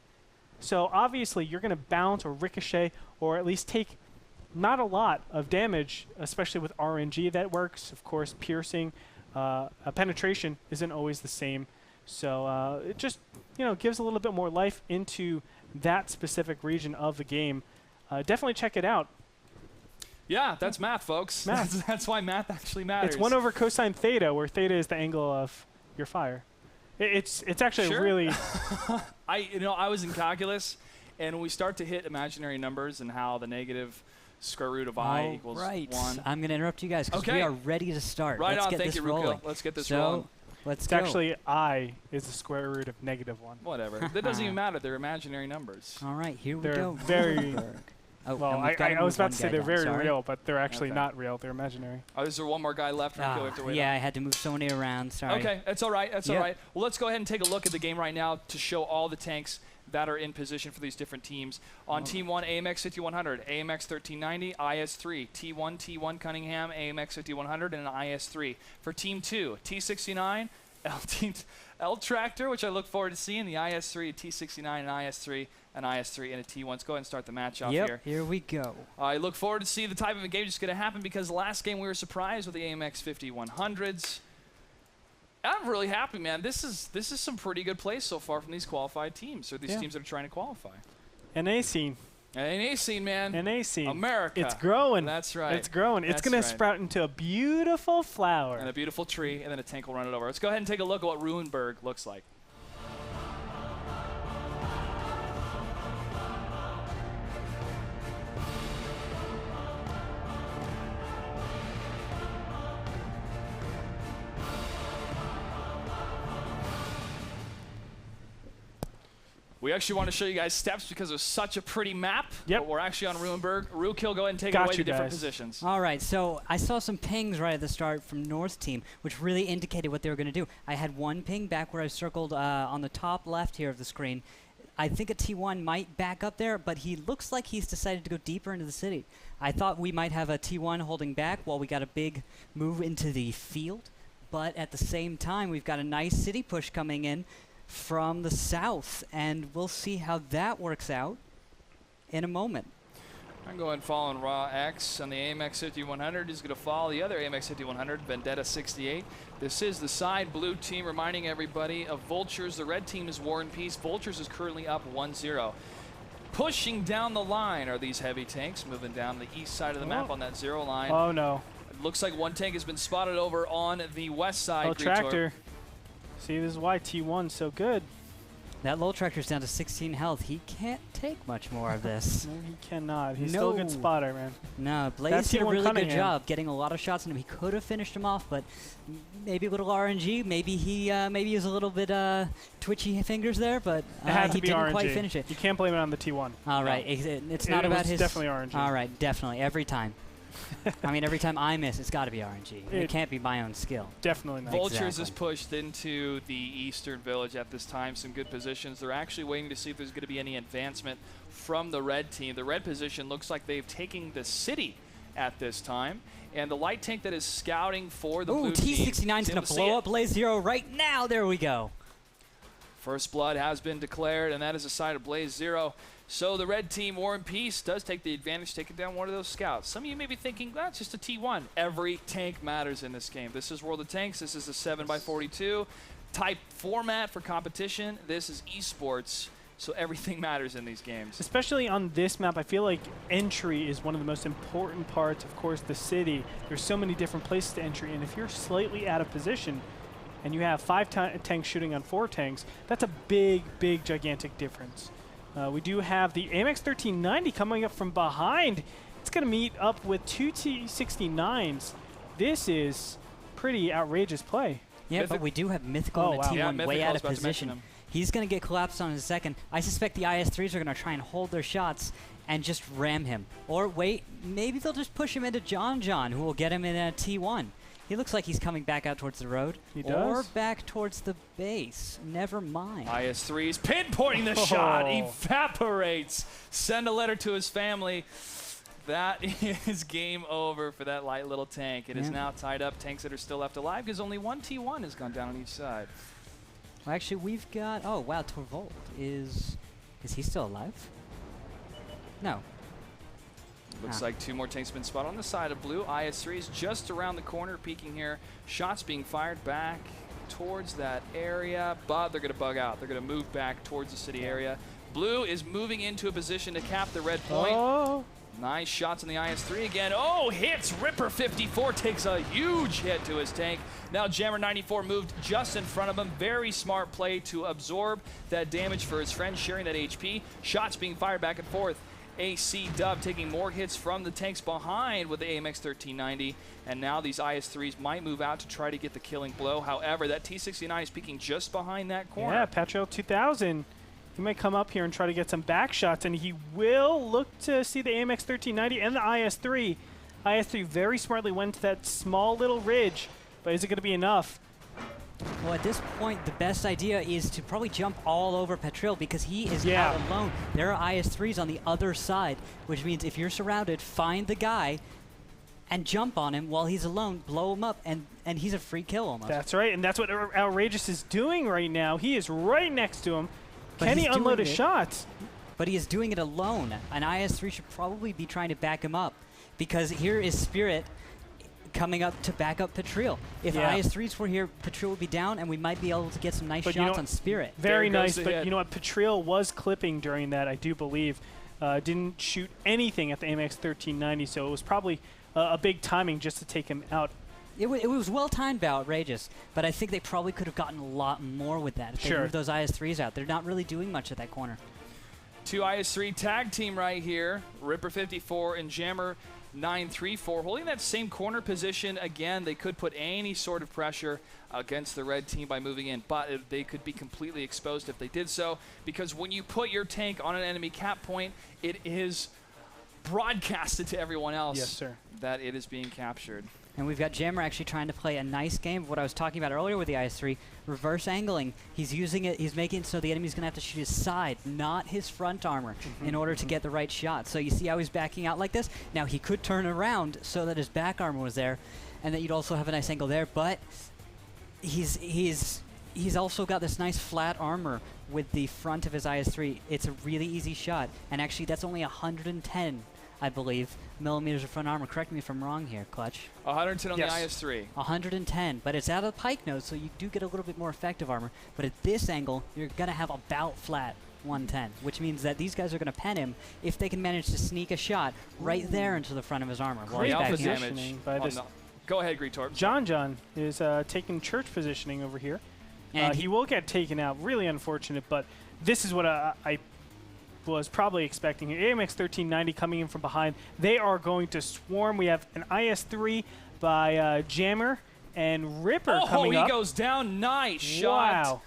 So obviously you're going to bounce or ricochet or at least take not a lot of damage, especially with RNG that works. Of course, piercing, penetration isn't always the same. So it just, you know, gives a little bit more life into that specific region of the game. Definitely check it out. Yeah, that's math, folks. Math. That's why math actually matters. It's 1 over cosine theta, where theta is the angle of your fire. It's actually Sure. really I was in calculus, and we start to hit imaginary numbers and how the negative square root of I equals right. 1. I'm going to interrupt you guys because Okay. we are ready to start. Right Let's on. get Thank this you, rolling. Ruko. Let's get this so, rolling. Let's it's go. actually I is the square root of -1. Whatever. That doesn't even matter. They're imaginary numbers. All right, here we They're go. very Oh, well. and we've gotta I was move about one to say guy they're down, very sorry. real, but they're actually Okay. not real. They're imaginary. Oh, is there one more guy left? Ruko? We have to wait yeah, on? I had to move so many around. Sorry. Okay, that's all right. That's Yep. all right. Well, let's go ahead and take a look at the game right now to show all the tanks that are in position for these different teams. On Team 1, AMX 5100, AMX 1390, IS3, T1 Cunningham, AMX 5100, and an IS3. For Team 2, T69, L Tractor, which I look forward to seeing, the IS3, T69, and IS3, an IS3, and a T1. Let's go ahead and start the match off Yep, here. here we go. I look forward to see the type of engagement that's going to happen because last game we were surprised with the AMX 5100s. I'm really happy, man. This is some pretty good plays so far from these qualified teams, or these teams that are trying to qualify. NA scene. NA scene, man. NA scene. America. It's growing. That's right. It's growing. It's That's going to right. sprout into a beautiful flower. And a beautiful tree, and then a tank will run it over. Let's go ahead and take a look at what Ruinberg looks like. We actually want to show you guys steps because it's such a pretty map. Yep. But we're actually on Ruinberg. Rukill, go ahead and take it Got away you to different guys. positions. All right, so I saw some pings right at the start from North team, which really indicated what they were going to do. I had one ping back where I circled on the top left here of the screen. I think a T1 might back up there, but he looks like he's decided to go deeper into the city. I thought we might have a T1 holding back while we got a big move into the field, but at the same time, we've got a nice city push coming in from the south, and we'll see how that works out in a moment. I'm going following Raw X on the AMX 5100. He's going to follow the other AMX 5100, Vendetta 68. This is the side blue team, reminding everybody of Voltures. The red team is War and Peace. Voltures is currently up 1-0. Pushing down the line are these heavy tanks, moving down the east side of the map on that 0 line. Oh, no. It looks like one tank has been spotted over on the west side. Oh, Greetor. Tractor. See, this is why T1's so good. That low tractor's down to 16 health. He can't take much more of this. No, he cannot. He's still a good No. spotter, man. No, Blaze That's did a T1 really good Cunningham. job getting a lot of shots on him. He could have finished him off, but maybe a little RNG. Maybe he was a little bit twitchy fingers there, but It had to he be didn't RNG. quite finish it. You can't blame it on the T1. All right, it's not It about was his. definitely RNG. All right, definitely every time. I mean, every time I miss, it's got to be RNG. It It- can't be my own skill. Definitely not. Vultures Exactly. is pushed into the eastern village at this time. Some good positions. They're actually waiting to see if there's going to be any advancement from the red team. The red position looks like they've taken the city at this time. And the light tank that is scouting for the Ooh, blue team. T69's going to blow up Blaze Zero right now. There we go. First blood has been declared, and that is a side of Blaze Zero. So the red team, War and Peace, does take the advantage, taking down one of those scouts. Some of you may be thinking, that's just a T1. Every tank matters in this game. This is World of Tanks. This is a 7x42 type format for competition. This is esports, so everything matters in these games. Especially on this map, I feel like entry is one of the most important parts. Of course, the city. There's so many different places to entry, and if you're slightly out of position and you have 5 tanks shooting on 4 tanks, that's a big, big, gigantic difference. We do have the AMX 1390 coming up from behind. It's going to meet up with 2 T69s. This is pretty outrageous play. Yeah, but we do have Mythical Oh, and a wow. T1 Yeah, way Mythical, I out was of about to mention position. him. He's going to get collapsed on in a second. I suspect the IS3s are going to try and hold their shots and just ram him. Or wait, maybe they'll just push him into John, who will get him in a T1. He looks like he's coming back out towards the road. He Or does. back towards the base. Never mind. IS3's pinpointing the shot, evaporates. Send a letter to his family. That is game over for that light little tank. It is Yeah. now tied up. Tanks that are still left alive because only one T1 has gone down on each side. Well, actually, we've got... Oh, wow, Torvald is he still alive? No. Looks Ah. like 2 more tanks have been spotted on the side of blue. IS3 is just around the corner, peeking here. Shots being fired back towards that area, but they're going to bug out. They're going to move back towards the city area. Blue is moving into a position to cap the red point. Oh, Nice shots on the IS-3 again. Oh, hits. Ripper 54 takes a huge hit to his tank. Now Jammer 94 moved just in front of him. Very smart play to absorb that damage for his friend, sharing that HP. Shots being fired back and forth. AC Dub taking more hits from the tanks behind with the AMX 1390. And now these IS-3s might move out to try to get the killing blow. However, that T69 is peeking just behind that corner. Yeah, Patriot 2000. He might come up here and try to get some back shots, and he will look to see the AMX 1390 and the IS-3. IS-3 very smartly went to that small little ridge, but is it going to be enough? Well, at this point, the best idea is to probably jump all over Petril because he is out alone. There are IS-3s on the other side, which means if you're surrounded, find the guy and jump on him while he's alone, blow him up, and he's a free kill almost. That's right, and that's what Outrageous is doing right now. He is right next to him. Can he unload his shots? But he is doing it alone. An IS-3 should probably be trying to back him up because here is Spirit coming up to back up Petril. If IS-3s were here, Petril would be down, and we might be able to get some nice shots on Spirit. Very nice, but you know what? Petril was clipping during that, I do believe. Didn't shoot anything at the AMX 1390, so it was probably a big timing just to take him out. It was well timed by Outrageous, but I think they probably could have gotten a lot more with that if they moved those IS-3s out. They're not really doing much at that corner. 2 IS-3 tag team right here. Ripper 54 and Jammer 934 holding that same corner position. Again, they could put any sort of pressure against the red team by moving in, but they could be completely exposed if they did so, because when you put your tank on an enemy cap point, it is broadcasted to everyone else that it is being captured. And we've got Jammer actually trying to play a nice game of what I was talking about earlier with the IS-3, reverse angling. He's using it, he's making it so the enemy's going to have to shoot his side, not his front armor, in order to get the right shot. So you see how he's backing out like this? Now he could turn around so that his back armor was there, and that you'd also have a nice angle there, but he's also got this nice flat armor with the front of his IS-3. It's a really easy shot, and actually that's only 110, I believe, millimeters of front armor. Correct me if I'm wrong here, Clutch. 110 on the IS-3. 110, but it's out of the pike nose, so you do get a little bit more effective armor. But at this angle, you're going to have about flat 110, which means that these guys are going to pen him if they can manage to sneak a shot right there into the front of his armor. Great positioning by this. Go ahead, Greetorp. John is taking church positioning over here. And he will get taken out. Really unfortunate, but this is what I was probably expecting here. AMX 1390 coming in from behind. They are going to swarm. We have an IS-3 by Jammer and Ripper coming up. Oh, he goes down. Nice shot. Wow.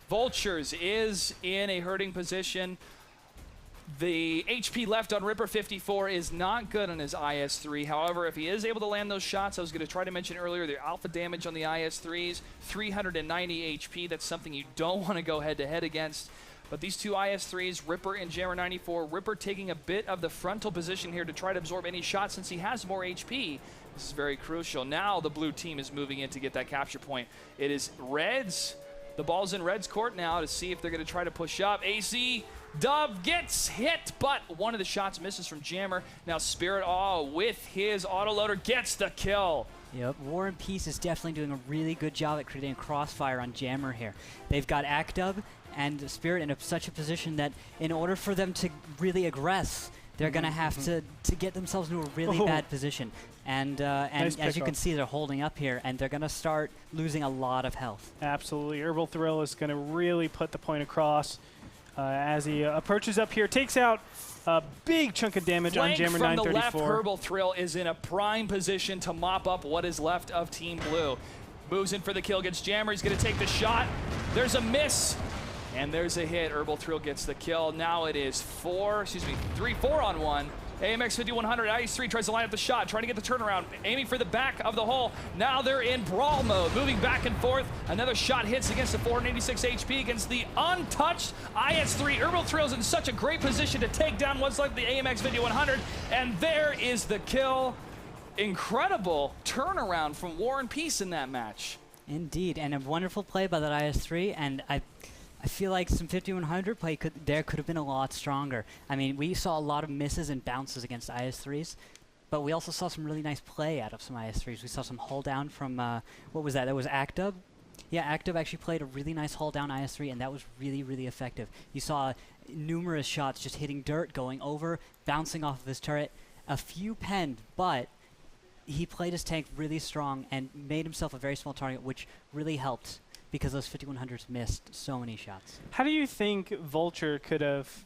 Voltures is in a hurting position. The HP left on Ripper 54 is not good on his IS-3. However, if he is able to land those shots, I was going to try to mention earlier, the alpha damage on the IS-3s, 390 HP. That's something you don't want to go head-to-head against. But these 2 IS-3s, Ripper and Jammer 94, Ripper taking a bit of the frontal position here to try to absorb any shots since he has more HP. This is very crucial. Now the blue team is moving in to get that capture point. It is Reds. The ball's in Reds' court now to see if they're going to try to push up. AC Dove gets hit, but one of the shots misses from Jammer. Now Spirit, with his autoloader, gets the kill. Yep, War and Peace is definitely doing a really good job at creating a crossfire on Jammer here. They've got Actub and Spirit in such a position that in order for them to really aggress, they're going to have to get themselves into a really bad position. And nice as you can see, they're holding up here, and they're going to start losing a lot of health. Absolutely. Herbal Thrill is going to really put the point across as he approaches up here, takes out a big chunk of damage on Jammer 934. From the left, Herbal Thrill is in a prime position to mop up what is left of Team Blue. Moves in for the kill against Jammer. He's going to take the shot. There's a miss. And there's a hit. Herbal Thrill gets the kill. Now it is 3-4 on 1. AMX 5100, IS-3 tries to line up the shot, trying to get the turnaround, aiming for the back of the hole. Now they're in brawl mode, moving back and forth. Another shot hits against the 486 HP against the untouched IS-3. Herbal Thrill's in such a great position to take down what's like the AMX 5100, and there is the kill. Incredible turnaround from War and Peace in that match. Indeed, and a wonderful play by that IS-3, and I feel like some 5100 play could have been a lot stronger. I mean, we saw a lot of misses and bounces against IS-3s, but we also saw some really nice play out of some IS-3s. We saw some hold down from, what was that? That was Actub? Yeah, Actub actually played a really nice hold down IS-3, and that was really, really effective. You saw numerous shots just hitting dirt, going over, bouncing off of his turret. A few penned, but he played his tank really strong and made himself a very small target, which really helped because those 5100s missed so many shots. How do you think Vulture could have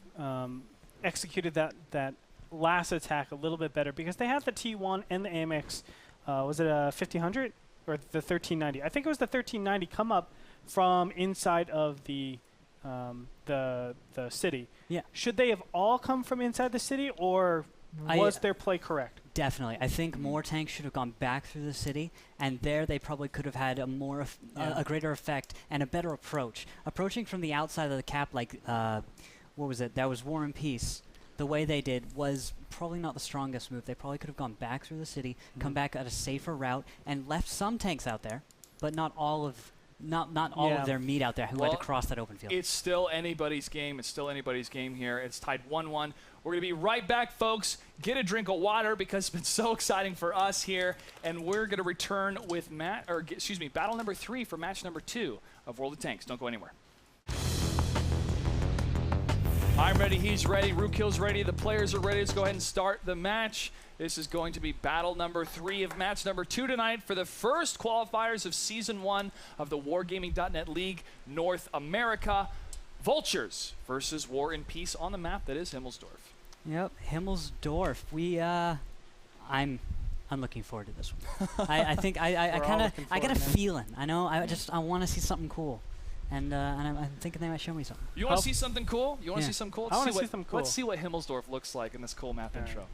executed that last attack a little bit better? Because they had the T1 and the AMX. Was it a 1500 or the 1390? I think it was the 1390 come up from inside of the city. Yeah. Should they have all come from inside the city, or was their play correct? Definitely. I think more tanks should have gone back through the city, and there they probably could have had a more a greater effect and a better approach. Approaching from the outside of the cap, like what was it? That was War and Peace. The way they did was probably not the strongest move. They probably could have gone back through the city, come back at a safer route, and left some tanks out there, but not all of of their meat out there who had to cross that open field. It's still anybody's game. It's still anybody's game here. It's tied 1-1. We're going to be right back, folks. Get a drink of water because it's been so exciting for us here. And we're going to return with battle number 3 for match number 2 of World of Tanks. Don't go anywhere. I'm ready. He's ready. Rookill's ready. The players are ready. Let's go ahead and start the match. This is going to be battle number 3 of match number 2 tonight for the first qualifiers of Season 1 of the Wargaming.net League North America. Vultures versus War and Peace on the map that is Himmelsdorf. Yep, Himmelsdorf. I'm looking forward to this one. I think I got a feeling. I know. I want to see something cool. And I'm thinking they might show me something. You want to see something cool? You want to see something cool? I want to see something cool. Let's see what Himmelsdorf looks like in this cool map intro.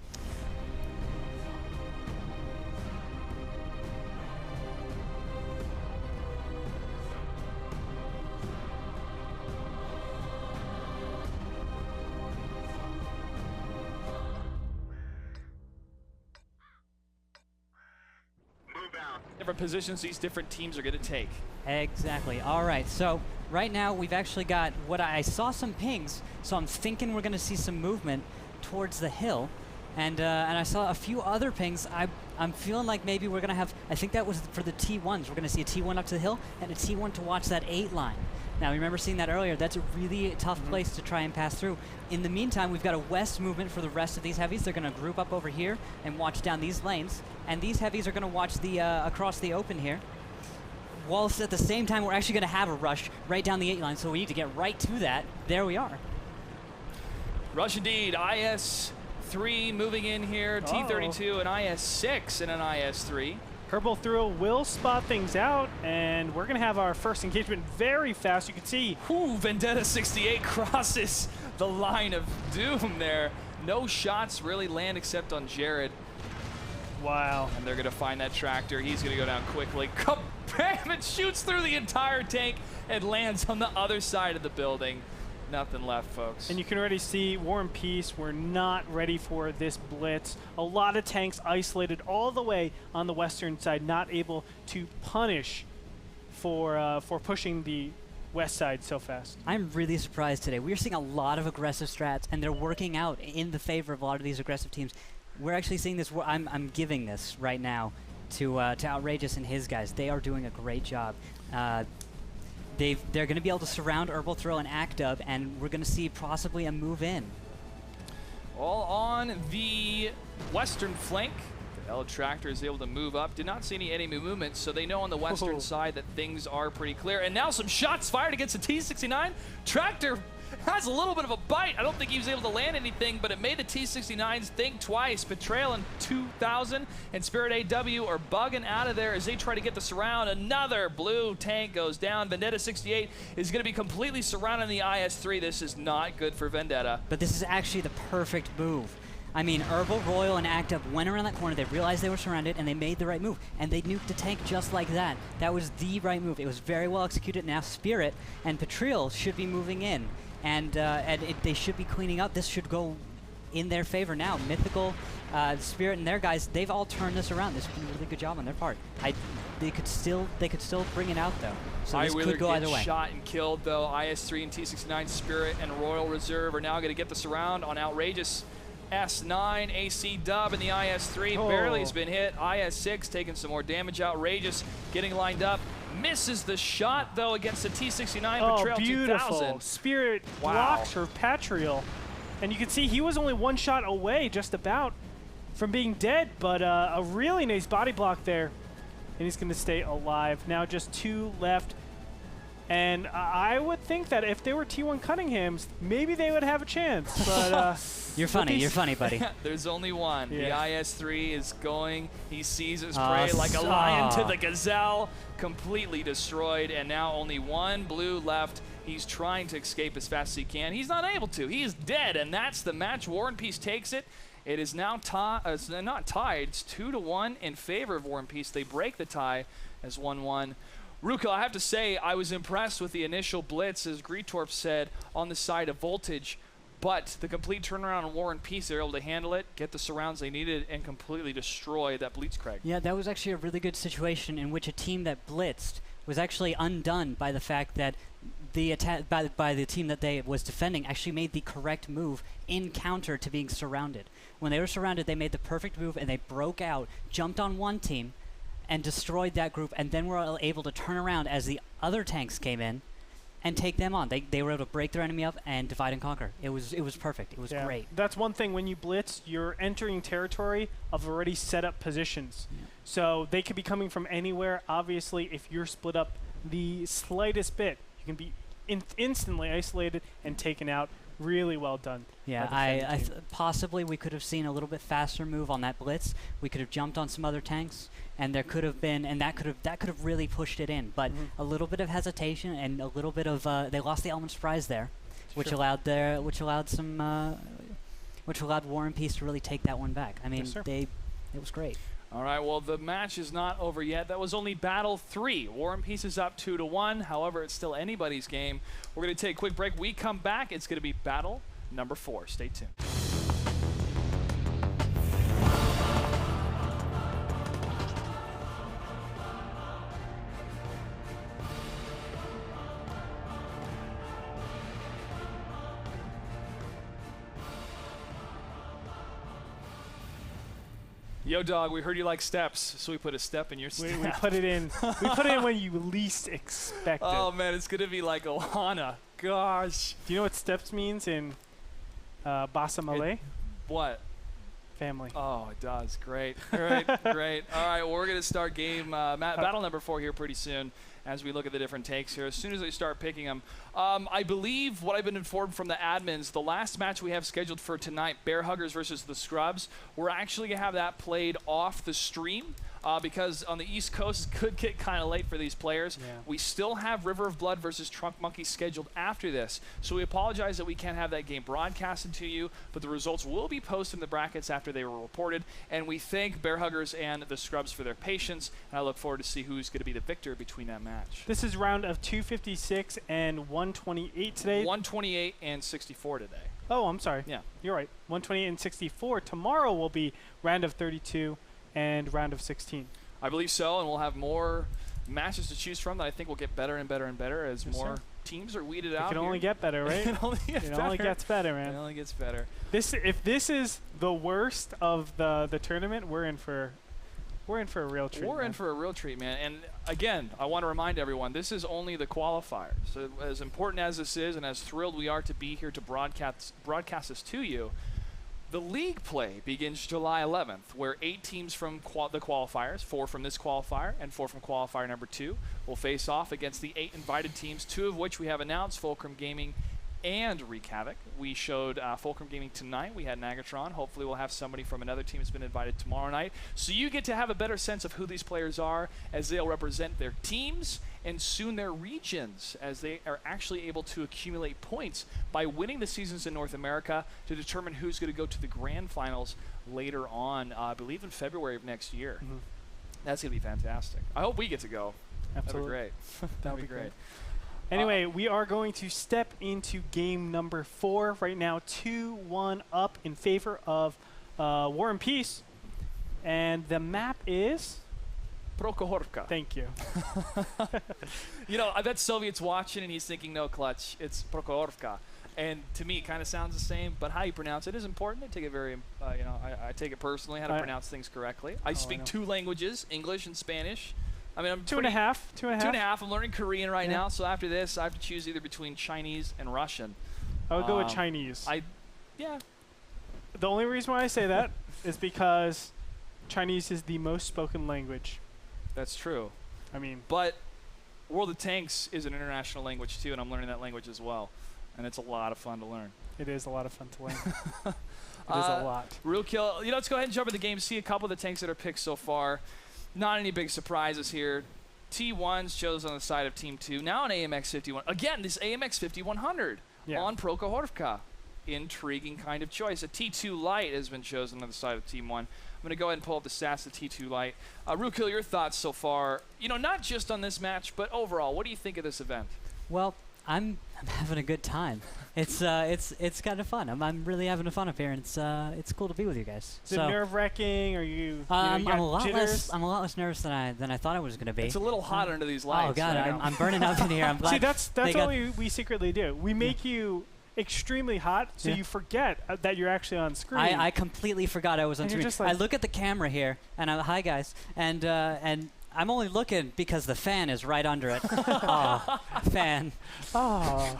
Different positions these different teams are going to take. Exactly. All right. So right now we've actually got what I saw some pings. So I'm thinking we're going to see some movement towards the hill, and I saw a few other pings. I'm feeling like maybe we're going to have. I think that was for the T1s. We're going to see a T1 up to the hill and a T1 to watch that 8 line. Now, remember seeing that earlier. That's a really tough place to try and pass through. In the meantime, we've got a west movement for the rest of these heavies. They're going to group up over here and watch down these lanes. And these heavies are going to watch the across the open here. Whilst at the same time, we're actually going to have a rush right down the 8 line. So we need to get right to that. There we are. Rush indeed. IS-3 moving in here. T-32 and IS-6 and an IS-3. Herbal Thrill will spot things out, and we're going to have our first engagement very fast. You can see. Vendetta 68 crosses the line of doom there. No shots really land except on Jared. Wow. And they're going to find that tractor. He's going to go down quickly. Bam! It shoots through the entire tank and lands on the other side of the building. Nothing left, folks. And you can already see War and Peace were not ready for this blitz. A lot of tanks isolated all the way on the western side, not able to punish for pushing the west side so fast. I'm really surprised today. We're seeing a lot of aggressive strats, and they're working out in the favor of a lot of these aggressive teams. We're actually seeing this. I'm giving this right now to Outrageous and his guys. They are doing a great job. They're going to be able to surround Herbal Thrill and Actub, and we're going to see possibly a move in. All on the western flank. The L Tractor is able to move up. Did not see any enemy movement, so they know on the western side that things are pretty clear. And now some shots fired against the T-69. Tractor has a little bit of a bite. I don't think he was able to land anything, but it made the T-69s think twice. Betrayal in 2000 and Spirit AW are bugging out of there as they try to get the surround. Another blue tank goes down. Vendetta 68 is going to be completely surrounded in the IS-3. This is not good for Vendetta. But this is actually the perfect move. I mean, Herbal, Royal, and Actub went around that corner. They realized they were surrounded, and they made the right move. And they nuked the tank just like that. That was the right move. It was very well executed. Now Spirit and Betrayal should be moving in. And they should be cleaning up. This should go in their favor now. Mythical, Spirit, and their guys, they've all turned this around. This has been a really good job on their part. They could still bring it out though. So this could go either way. Shot and killed though. IS-3 and T-69 Spirit and Royal Reserve are now going to get the surround on Outrageous. S9, AC Dub, and the IS-3 barely has been hit. IS-6 taking some more damage. Outrageous getting lined up. Misses the shot, though, against the T69, but Oh, trail beautiful. 2000. Spirit Wow. blocks for Patrial. And you can see he was only one shot away, just about, from being dead, but a really nice body block there. And he's going to stay alive. Now just 2 left. And I would think that if they were T1 Cunninghams, maybe they would have a chance. But You're funny, buddy. There's only one. Yeah. The IS-3 is going. He sees his prey like a lion to the gazelle. Completely destroyed. And now only one blue left. He's trying to escape as fast as he can. He's not able to. He is dead. And that's the match. War and Peace takes it. It is now it's not tied. It's 2-1 in favor of War and Peace. They break the tie as 1-1. Ruka, I have to say, I was impressed with the initial blitz, as Greetorp said, on the side of Voltage. But the complete turnaround on War and Peace, they were able to handle it, get the surrounds they needed, and completely destroy that Blitzkrieg. Yeah, that was actually a really good situation in which a team that blitzed was actually undone by the fact that the attack by the team that they was defending actually made the correct move in counter to being surrounded. When they were surrounded, they made the perfect move and they broke out, jumped on one team, and destroyed that group, and then were able to turn around as the other tanks came in and take them on. They were able to break their enemy up and divide and conquer. It was perfect. It was great. That's one thing. When you blitz, you're entering territory of already set up positions. Yeah. So they could be coming from anywhere. Obviously, if you're split up the slightest bit, you can be instantly isolated and taken out. Really well done. Yeah, possibly we could have seen a little bit faster move on that blitz. We could have jumped on some other tanks, and there could have been, and that could have really pushed it in. But a little bit of hesitation and a little bit of they lost the element surprise there, which allowed War and Peace to really take that one back. I mean, it was great. All right, well, the match is not over yet. That was only Battle 3. War and Peace is up 2-1. However, it's still anybody's game. We're going to take a quick break. We come back. It's going to be Battle number 4. Stay tuned. Yo, dog, we heard you like steps, so we put a step in your step. We put it in. We put it in when you least expect it. Oh, man, it's going to be like Ohana. Gosh. Do you know what steps means in Basa Malay? What? Family. Oh, it does. Great. Great. Great. All right, well, we're going to start battle number 4 here pretty soon as we look at the different takes here. As soon as we start picking them, I believe what I've been informed from the admins, the last match we have scheduled for tonight, Bear Huggers versus the Scrubs, we're actually going to have that played off the stream. Because on the East Coast, it could get kind of late for these players. Yeah. We still have River of Blood versus Trunk Monkey scheduled after this. So we apologize that we can't have that game broadcasted to you, but the results will be posted in the brackets after they were reported. And we thank Bear Huggers and the Scrubs for their patience, and I look forward to see who's going to be the victor between that match. This is round of 256 and 128 today. 128 and 64 today. Oh, I'm sorry. Yeah. You're right. 128 and 64. Tomorrow will be round of 32. And round of 16. I believe so, and we'll have more matches to choose from that I think will get better and better and better as more teams are weeded out. It can only get better, right? It only gets better, man. It only gets better. If this is the worst of the tournament, we're in for a real treat. We're in for a real treat, man. And again, I want to remind everyone, this is only the qualifiers. So as important as this is, and as thrilled we are to be here to broadcast this to you, the league play begins July 11th, where 8 teams from the qualifiers, 4 from this qualifier and 4 from qualifier number 2, will face off against the 8 invited teams, 2 of which we have announced, Fulcrum Gaming and Wreak Havoc. We showed Fulcrum Gaming tonight. We had Nagatron. Hopefully we'll have somebody from another team that's been invited tomorrow night. So you get to have a better sense of who these players are as they'll represent their teams and soon their regions, as they are actually able to accumulate points by winning the seasons in North America to determine who's going to go to the grand finals later on, I believe in February of next year. Mm-hmm. That's going to be fantastic. I hope we get to go. Absolutely. That'd be great. That'd be great. Anyway, we are going to step into game number 4 right now. 2-1 up in favor of War and Peace. And the map is... Prokhorka. Thank you. You know, I bet Soviet's watching and he's thinking, no, Clutch, it's Prokhorka. And to me, it kind of sounds the same, but how you pronounce it is important. I take it very, I take it personally, how to pronounce things correctly. I speak 2 languages, English and Spanish, I mean, I'm Two and a half. 2.5. I'm learning Korean right Yeah. now, so after this, I have to choose either between Chinese and Russian. I would go with Chinese. Yeah. The only reason why I say that is because Chinese is the most spoken language. That's true. I mean, But World of Tanks is an international language too, and I'm learning that language as well. And it's a lot of fun to learn. it is a lot of fun to learn. It is a lot. Real kill. Let's go ahead and jump in the game. See a couple of the tanks that are picked so far. Not any big surprises here. T1's chose on the side of Team 2. Now an AMX 51. Again, this AMX 5100 on Prokhorovka. Intriguing kind of choice. A T2 Light has been chosen on the side of Team 1. I'm going to go ahead and pull up the stats of T2 Light. Rukill, your thoughts so far, not just on this match, but overall, what do you think of this event? Well, I'm having a good time. It's kind of fun. I'm really having fun up here, and it's cool to be with you guys. Is it nerve-wracking? Are you? I'm you a lot jitters? less. I'm a lot less nervous than I thought I was going to be. It's a little hot under these lights. Oh God, right? I'm burning up in here. I'm glad. See, that's what we secretly do. We make you extremely hot, so Yeah. you forget that you're actually on screen. I completely forgot I was on And you're screen. just like- I look at the camera here, and I'm hi guys, and I'm only looking because the fan is right under it. Oh, fan. Oh,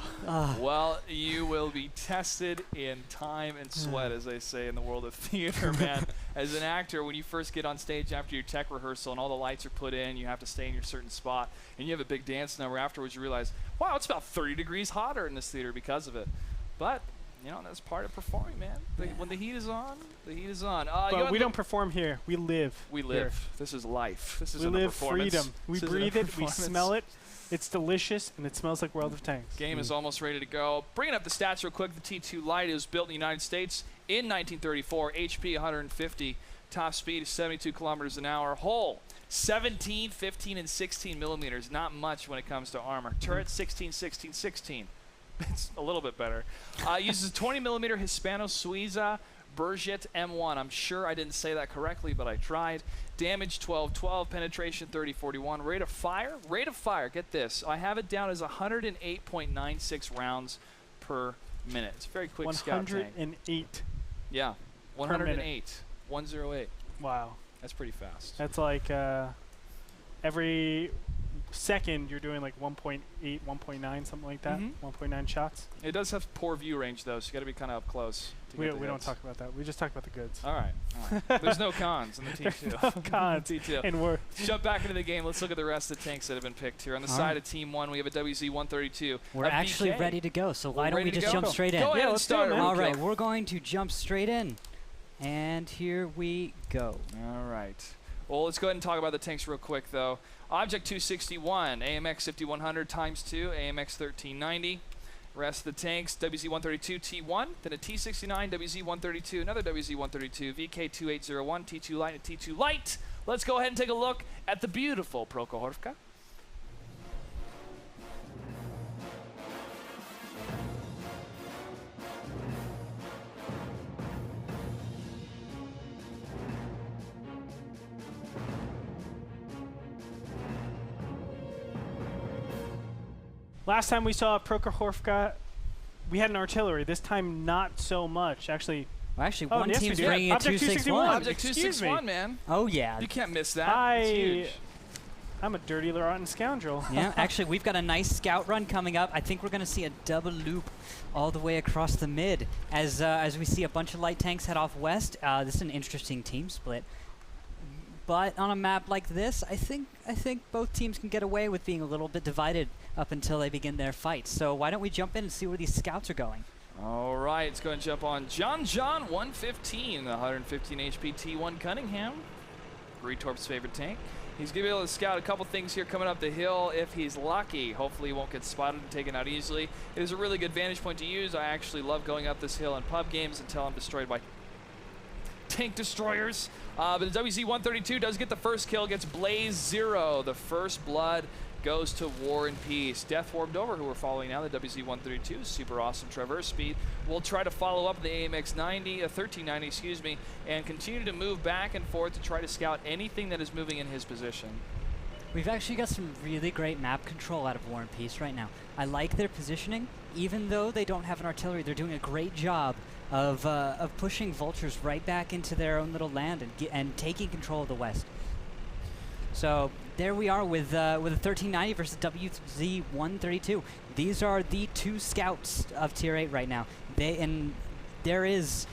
Well, you will be tested in time and sweat, as they say in the world of theater, man. As an actor, when you first get on stage after your tech rehearsal and all the lights are put in, you have to stay in your certain spot, and you have a big dance number afterwards, you realize, wow, it's about 30 degrees hotter in this theater because of it. But, that's part of performing, man. When the heat is on, the heat is on. but we don't perform here. We live. We here. live. This is life. This We isn't a live performance. freedom. We This isn't a breathe it. We performance. smell it. It's delicious, and it smells like World of Tanks. Game is almost ready to go. Bringing up the stats real quick. The T2 Light is built in the United States in 1934. HP 150. Top speed is 72 kilometers an hour. Hull 17, 15, and 16 millimeters. Not much when it comes to armor. Turret 16, 16, 16. It's a little bit better. Uses 20 millimeter Hispano-Suiza Berget M1. I'm sure I didn't say that correctly, but I tried. Damage 12-12, penetration 30-41. Rate of fire, get this. I have it down as 108.96 rounds per minute. It's a very quick scout tank. 108. Yeah, 108. 108. Wow. That's pretty fast. That's like every second you're doing like 1.8, 1.9, something like that. 1.9 shots. It does have poor view range, though, so you got to be kind of up close. We don't talk about that. We just talk about the goods. All right. There's no cons in the T2. No cons. T2. And we're Let's jump back into the game. Let's look at the rest of the tanks that have been picked here. On the side of Team 1, we have a WZ-132. We're actually VK. ready to go, so why don't ready we to just go? jump straight in? Go ahead Yeah, and let's do start. it, man. All Rukill. right, we're going to jump straight in. And here we go. All right. Well, let's go ahead and talk about the tanks real quick, though. Object 261, AMX 5100 times 2, AMX 1390. Rest of the tanks, WZ-132 T1, then a T69, WZ-132, another WZ-132, VK-2801, T2 Light, and T2 Light. Let's go ahead and take a look at the beautiful Prokhorovka. last time we saw Prokhorovka, we had an artillery. This time, not so much. Actually, Well, actually, Oh, one yes, we team's did. bringing a Object 261. Object Excuse 261, me. man. Oh, yeah. You can't miss that. It's huge. I'm a dirty, rotten scoundrel. Yeah, actually, we've got a nice scout run coming up. I think we're going to see a double loop all the way across the mid as we see a bunch of light tanks head off west. This is an interesting team split. But on a map like this, I think both teams can get away with being a little bit divided up until they begin their fights. So why don't we jump in and see where these scouts are going? All right, let's go and jump on John 115, the 115 HP T1 Cunningham, Retorp's favorite tank. He's going to be able to scout a couple things here coming up the hill if he's lucky. Hopefully he won't get spotted and taken out easily. It is a really good vantage point to use. I actually love going up this hill in pub games until I'm destroyed by tank destroyers. But the WZ-132 does get the first kill, gets Blaze 0. The first blood goes to War and Peace. Death Warmed Over, who we're following now, the WZ-132, super awesome traverse speed. We'll try to follow up the AMX 1390, excuse me, and continue to move back and forth to try to scout anything that is moving in his position. We've actually got some really great map control out of War and Peace right now. I like their positioning. Even though they don't have an artillery, they're doing a great job of pushing Vultures right back into their own little land and taking control of the west. So there we are with a 1390 versus WZ132. These are the two scouts of Tier 8 right now. There is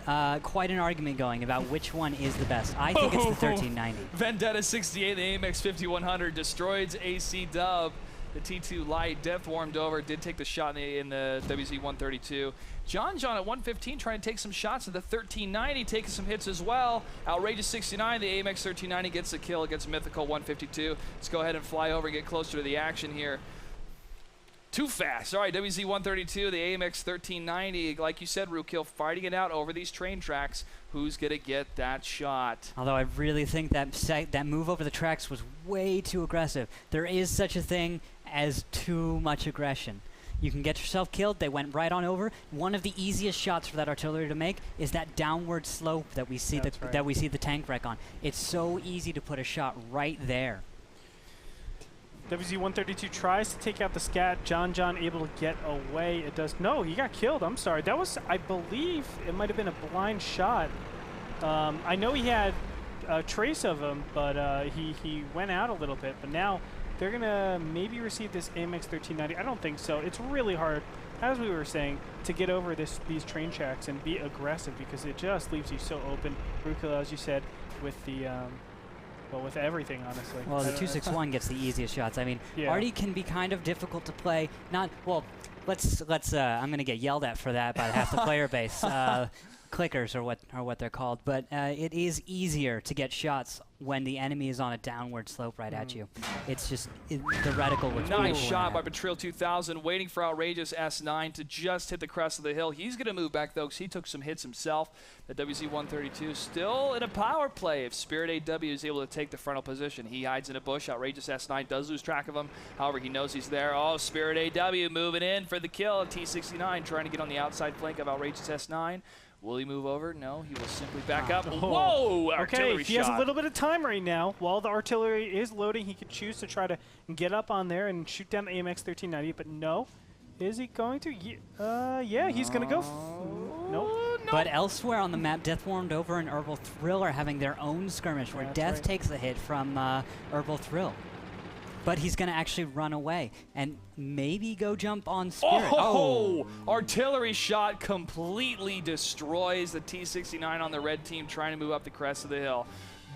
quite an argument going about which one is the best. I think it's the 1390. Vendetta 68, the AMX 5100 destroys AC Dub. The T2 Light, Death Warmed Over, did take the shot in the WZ132. John at 115 trying to take some shots at the 1390, taking some hits as well. Outrageous 69, the AMX 1390 gets the kill against Mythical 152. Let's go ahead and fly over and get closer to the action here. Too fast. All right, WZ132, the AMX 1390, like you said, Rookil, fighting it out over these train tracks. Who's going to get that shot? Although I really think that move over the tracks was way too aggressive. There is such a thing as too much aggression. You can get yourself killed. They went right on over. One of the easiest shots for that artillery to make is that downward slope that we see that we see the tank wreck on. It's so easy to put a shot right there. WZ132 tries to take out the scat. John able to get away. It does. No, he got killed. I'm sorry. That was, I believe, it might have been a blind shot. I know he had a trace of him, but he went out a little bit. But now they're going to maybe receive this AMX 1390. I don't think so. It's really hard, as we were saying, to get over these train tracks and be aggressive because it just leaves you so open. Rukila, as you said, with the... well, with everything, honestly. Well, the 261 gets the easiest shots. I mean, Artie can be kind of difficult to play. Not well. Let's. I'm gonna get yelled at for that by half the player base. Clickers are what they're called. But it is easier to get shots when the enemy is on a downward slope right at you. It's just the reticle looks nice shot by Betrayal 2000, waiting for Outrageous S9 to just hit the crest of the hill. He's going to move back, though, because he took some hits himself. The WZ-132 still in a power play. If Spirit AW is able to take the frontal position, he hides in a bush. Outrageous S9 does lose track of him. However, he knows he's there. Oh, Spirit AW moving in for the kill. T69 trying to get on the outside flank of Outrageous S9. Will he move over? No, he will simply back up. Whoa! Artillery he has a little bit of time right now. While the artillery is loading, he could choose to try to get up on there and shoot down the AMX 1390, but no. Is he going to? Yeah, he's going to go. Nope. But elsewhere on the map, Death Warmed Over and Herbal Thrill are having their own skirmish where Death takes the hit from Herbal Thrill. But he's going to actually run away and maybe go jump on Spirit. Oh! Artillery shot completely destroys the T69 on the red team trying to move up the crest of the hill.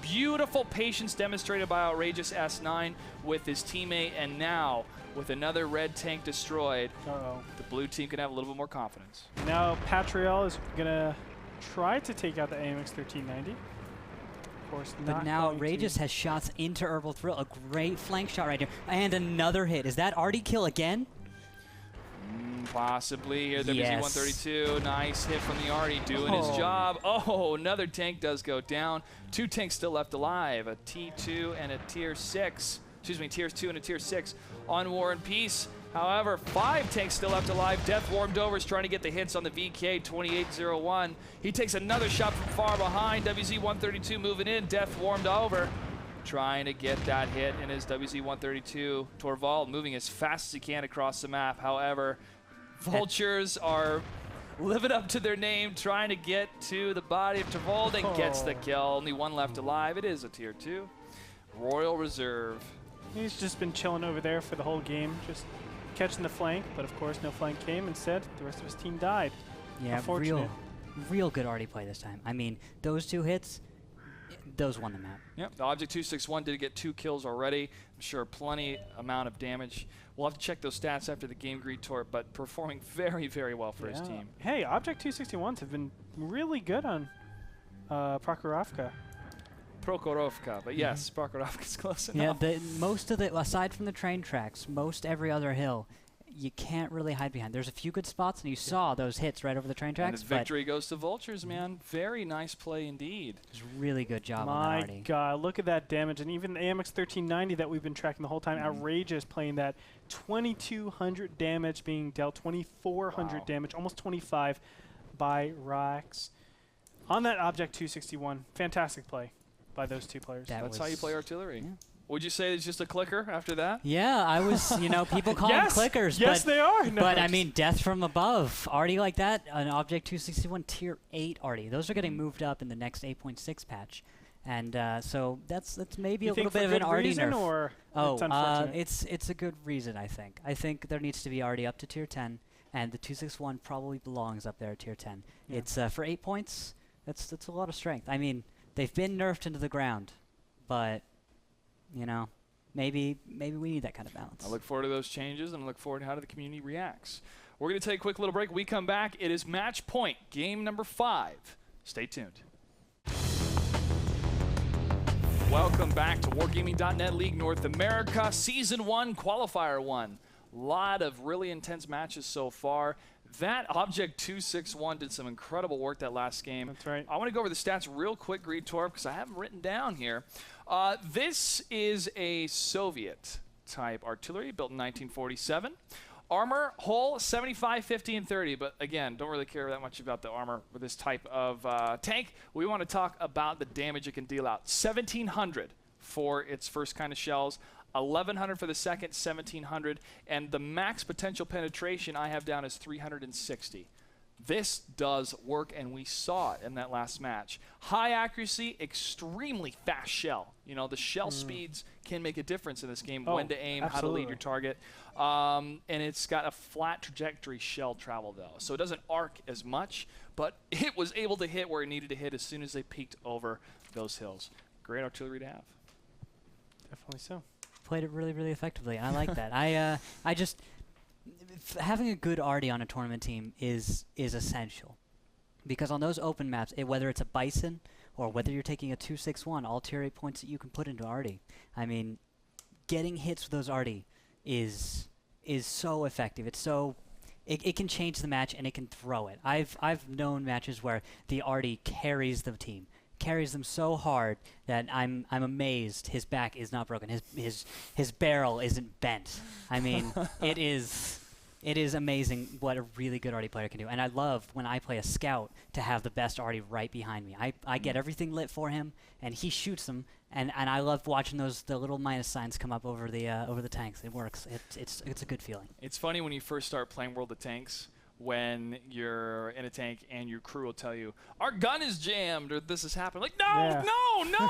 Beautiful patience demonstrated by Outrageous S9 with his teammate, and now with another red tank destroyed, the blue team can have a little bit more confidence. Now Patriel is going to try to take out the AMX 1390. But now Outrageous has shots into Herbal Thrill. A great flank shot right here. And another hit. Is that Artie kill again? Possibly here. WZ-132. Nice hit from the Artie doing his job. Oh, another tank does go down. Two tanks still left alive. A T2 and a Tier 6. Excuse me, Tier 2 and a Tier 6 on War and Peace. However, 5 tanks still left alive. Death Warmed Over is trying to get the hits on the VK 2801. He takes another shot from far behind. WZ-132 moving in. Death Warmed Over trying to get that hit in his WZ-132. Torvald moving as fast as he can across the map. However, Vultures are living up to their name, trying to get to the body of Torvald and gets the kill. Only one left alive. It is a Tier 2. Royal Reserve. He's just been chilling over there for the whole game, just catching the flank, but of course no flank came. Instead, the rest of his team died. Yeah, real good Artie play this time. I mean, those two hits, those won the map. Yep, the Object 261 did get 2 kills already. I'm sure plenty amount of damage. We'll have to check those stats after the game greet tour, but performing very, very well for his team. Hey, Object 261s have been really good on Prokhorovka. But yes, Prokhorovka's close enough. Yeah, most of the, aside from the train tracks, most every other hill, you can't really hide behind. There's a few good spots, and you saw those hits right over the train tracks. And his victory goes to Vultures, man. Very nice play indeed. It's really good job on that, Artie. My God, look at that damage. And even the AMX 1390 that we've been tracking the whole time, Outrageous playing that. 2,200 damage being dealt, 2,400 damage, almost 25 by Rax. On that Object 261, fantastic play by those two players. That's how you play artillery. Yeah. Would you say it's just a clicker after that? Yeah, I was, people call them clickers. Yes, they are. No, but I mean, death from above. Artie like that, an Object 261 Tier 8 Artie. Those are getting moved up in the next 8.6 patch. And so that's maybe You a little think bit for of an good arty reason, nerf. or Oh, it's unfortunate? it's a good reason, I think. I think there needs to be arty up to tier 10, and the 261 probably belongs up there at tier 10. Yeah. It's for 8 points. That's a lot of strength. I mean, they've been nerfed into the ground, but you know, maybe we need that kind of balance. I look forward to those changes, and I look forward to how the community reacts. We're going to take a quick little break. We come back. It is match point, game number 5. Stay tuned. Welcome back to Wargaming.net League North America, Season 1, Qualifier 1. A lot of really intense matches so far. That Object 261 did some incredible work that last game. That's right. I want to go over the stats real quick, Greed Torp, because I have them written down here. This is a Soviet-type artillery built in 1947. Armor, hull, 75, 50, and 30. But again, don't really care that much about the armor with this type of tank. We want to talk about the damage it can deal out. 1,700 for its first kind of shells. 1,100 for the second, 1,700. And the max potential penetration I have down is 360. This does work, and we saw it in that last match. High accuracy, extremely fast shell. You know, the shell speeds can make a difference in this game. When to aim, absolutely. how to lead your target. And it's got a flat trajectory shell travel, though. So it doesn't arc as much, but it was able to hit where it needed to hit as soon as they peeked over those hills. Great artillery to have. Definitely so. Played it really, really effectively, and I like that. I just having a good arty on a tournament team is essential, because on those open maps, whether it's a Bison or whether you're taking a 261, all tier 8 points that you can put into arty. I mean, getting hits with those arty is so effective. It's so it can change the match, and it can throw it. I've known matches where the arty carries the team. Carries them so hard that I'm amazed his back is not broken. His barrel isn't bent. I mean, it is amazing what a really good arty player can do. And I love when I play a scout to have the best arty right behind me. I get everything lit for him, and he shoots them. And I love watching the little minus signs come up over the tanks. It works. It's a good feeling. It's funny when you first start playing World of Tanks, when you're in a tank and your crew will tell you, our gun is jammed or this has happened. Like, no,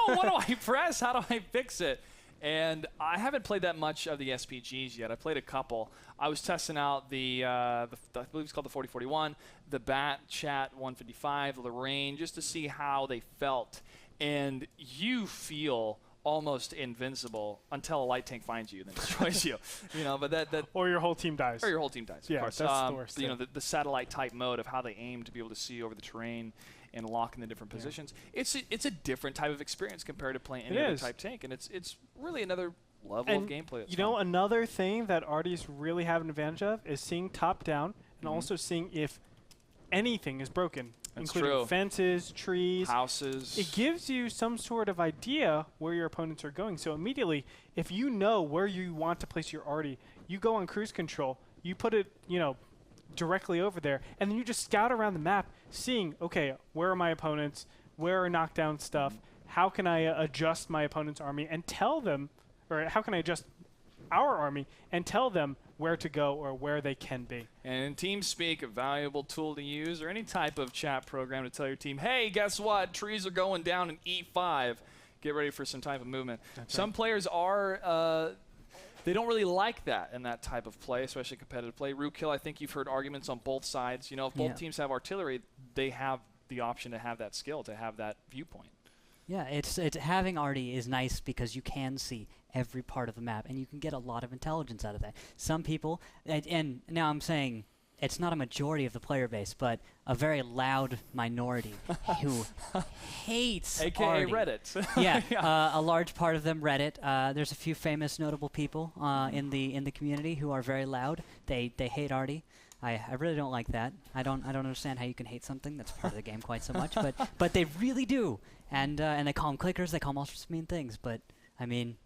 what do I press? How do I fix it? And I haven't played that much of the SPGs yet. I played a couple. I was testing out I believe it's called the 4041, the Bat Chat 155, Lorraine, just to see how they felt. And you feel almost invincible until a light tank finds you and then destroys you. You know, but that Or your whole team dies. or your whole team dies. Yeah, of course. that's the worst. You know, the satellite type mode of how they aim to be able to see over the terrain and lock in the different positions. It's a different type of experience compared to playing any other type tank, and it's really another level of gameplay. That's you know, another thing that arties really have an advantage of is seeing top down and also seeing if anything is broken, That's including true. fences, trees, houses. It gives you some sort of idea where your opponents are going. So immediately, if you know where you want to place your arty, you go on cruise control, you put it, directly over there, and then you just scout around the map, seeing, okay, where are my opponents, where are knockdown stuff, how can I adjust my opponent's army and tell them, or how can I adjust our army and tell them where to go or where they can be. And in TeamSpeak, a valuable tool to use, or any type of chat program to tell your team, hey, guess what? Trees are going down in E5. Get ready for some type of movement. Some players are, they don't really like that in that type of play, especially competitive play. Rootkill, I think you've heard arguments on both sides. You know, if both teams have artillery, they have the option to have that skill, to have that viewpoint. Yeah, it's having arty is nice because you can see every part of the map, and you can get a lot of intelligence out of that. Some people, and now I'm saying it's not a majority of the player base, but a very loud minority who hates AKA arty. Reddit. Yeah, a large part of them Reddit. There's a few famous, notable people in the community who are very loud. They hate arty. I really don't like that. I don't understand how you can hate something that's part of the game quite so much, but they really do. And they call them clickers. They call them all sorts of mean things. But I mean,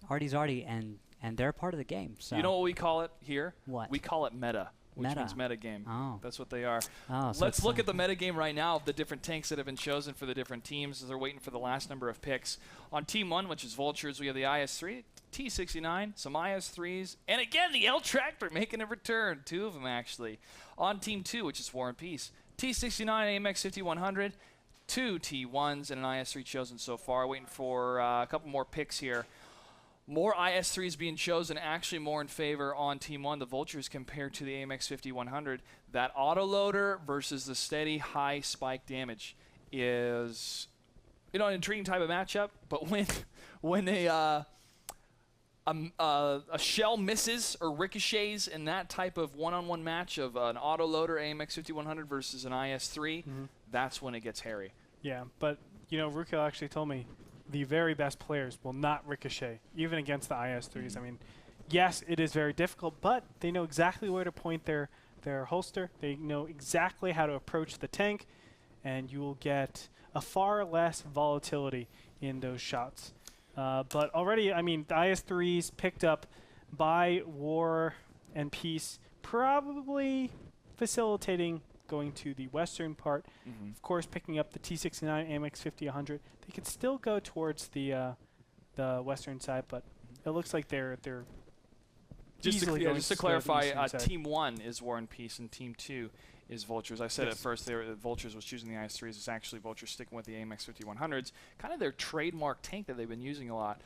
arty's arty, and they're a part of the game. So you know what we call it here? What? We call it meta, which Meta. means meta game. Oh. That's what they are. Oh, so Let's it's, look at the meta game right now of the different tanks that have been chosen for the different teams as they're waiting for the last number of picks. On Team 1, which is Voltures, we have the IS-3, T-69, some IS-3s, and again, the L-Tractor making a return. 2 of them, actually. On Team 2, which is War and Peace, T-69, AMX 5100, 2 T1s and an IS-3 chosen so far. Waiting for a couple more picks here. More IS-3s being chosen, actually more in favor on Team 1, the Voltures, compared to the AMX 5100. That autoloader versus the steady high spike damage is, an intriguing type of matchup. But when a shell misses or ricochets in that type of one-on-one match of an autoloader AMX 5100 versus an IS-3, that's when it gets hairy. Yeah, but, Rukil actually told me the very best players will not ricochet, even against the IS-3s. I mean, yes, it is very difficult, but they know exactly where to point their holster. They know exactly how to approach the tank, and you will get a far less volatility in those shots. But already, I mean, the IS-3s picked up by War and Peace, probably facilitating going to the western part. Of course, picking up the T69 AMX 50-100. They could still go towards the western side, but it looks like they're just easily to, going just to the clarify, eastern side. Team 1 is War and Peace, and Team 2 is Voltures. I said at first Voltures was choosing the IS-3s. It's actually Voltures sticking with the AMX 5100s, kind of their trademark tank that they've been using a lot.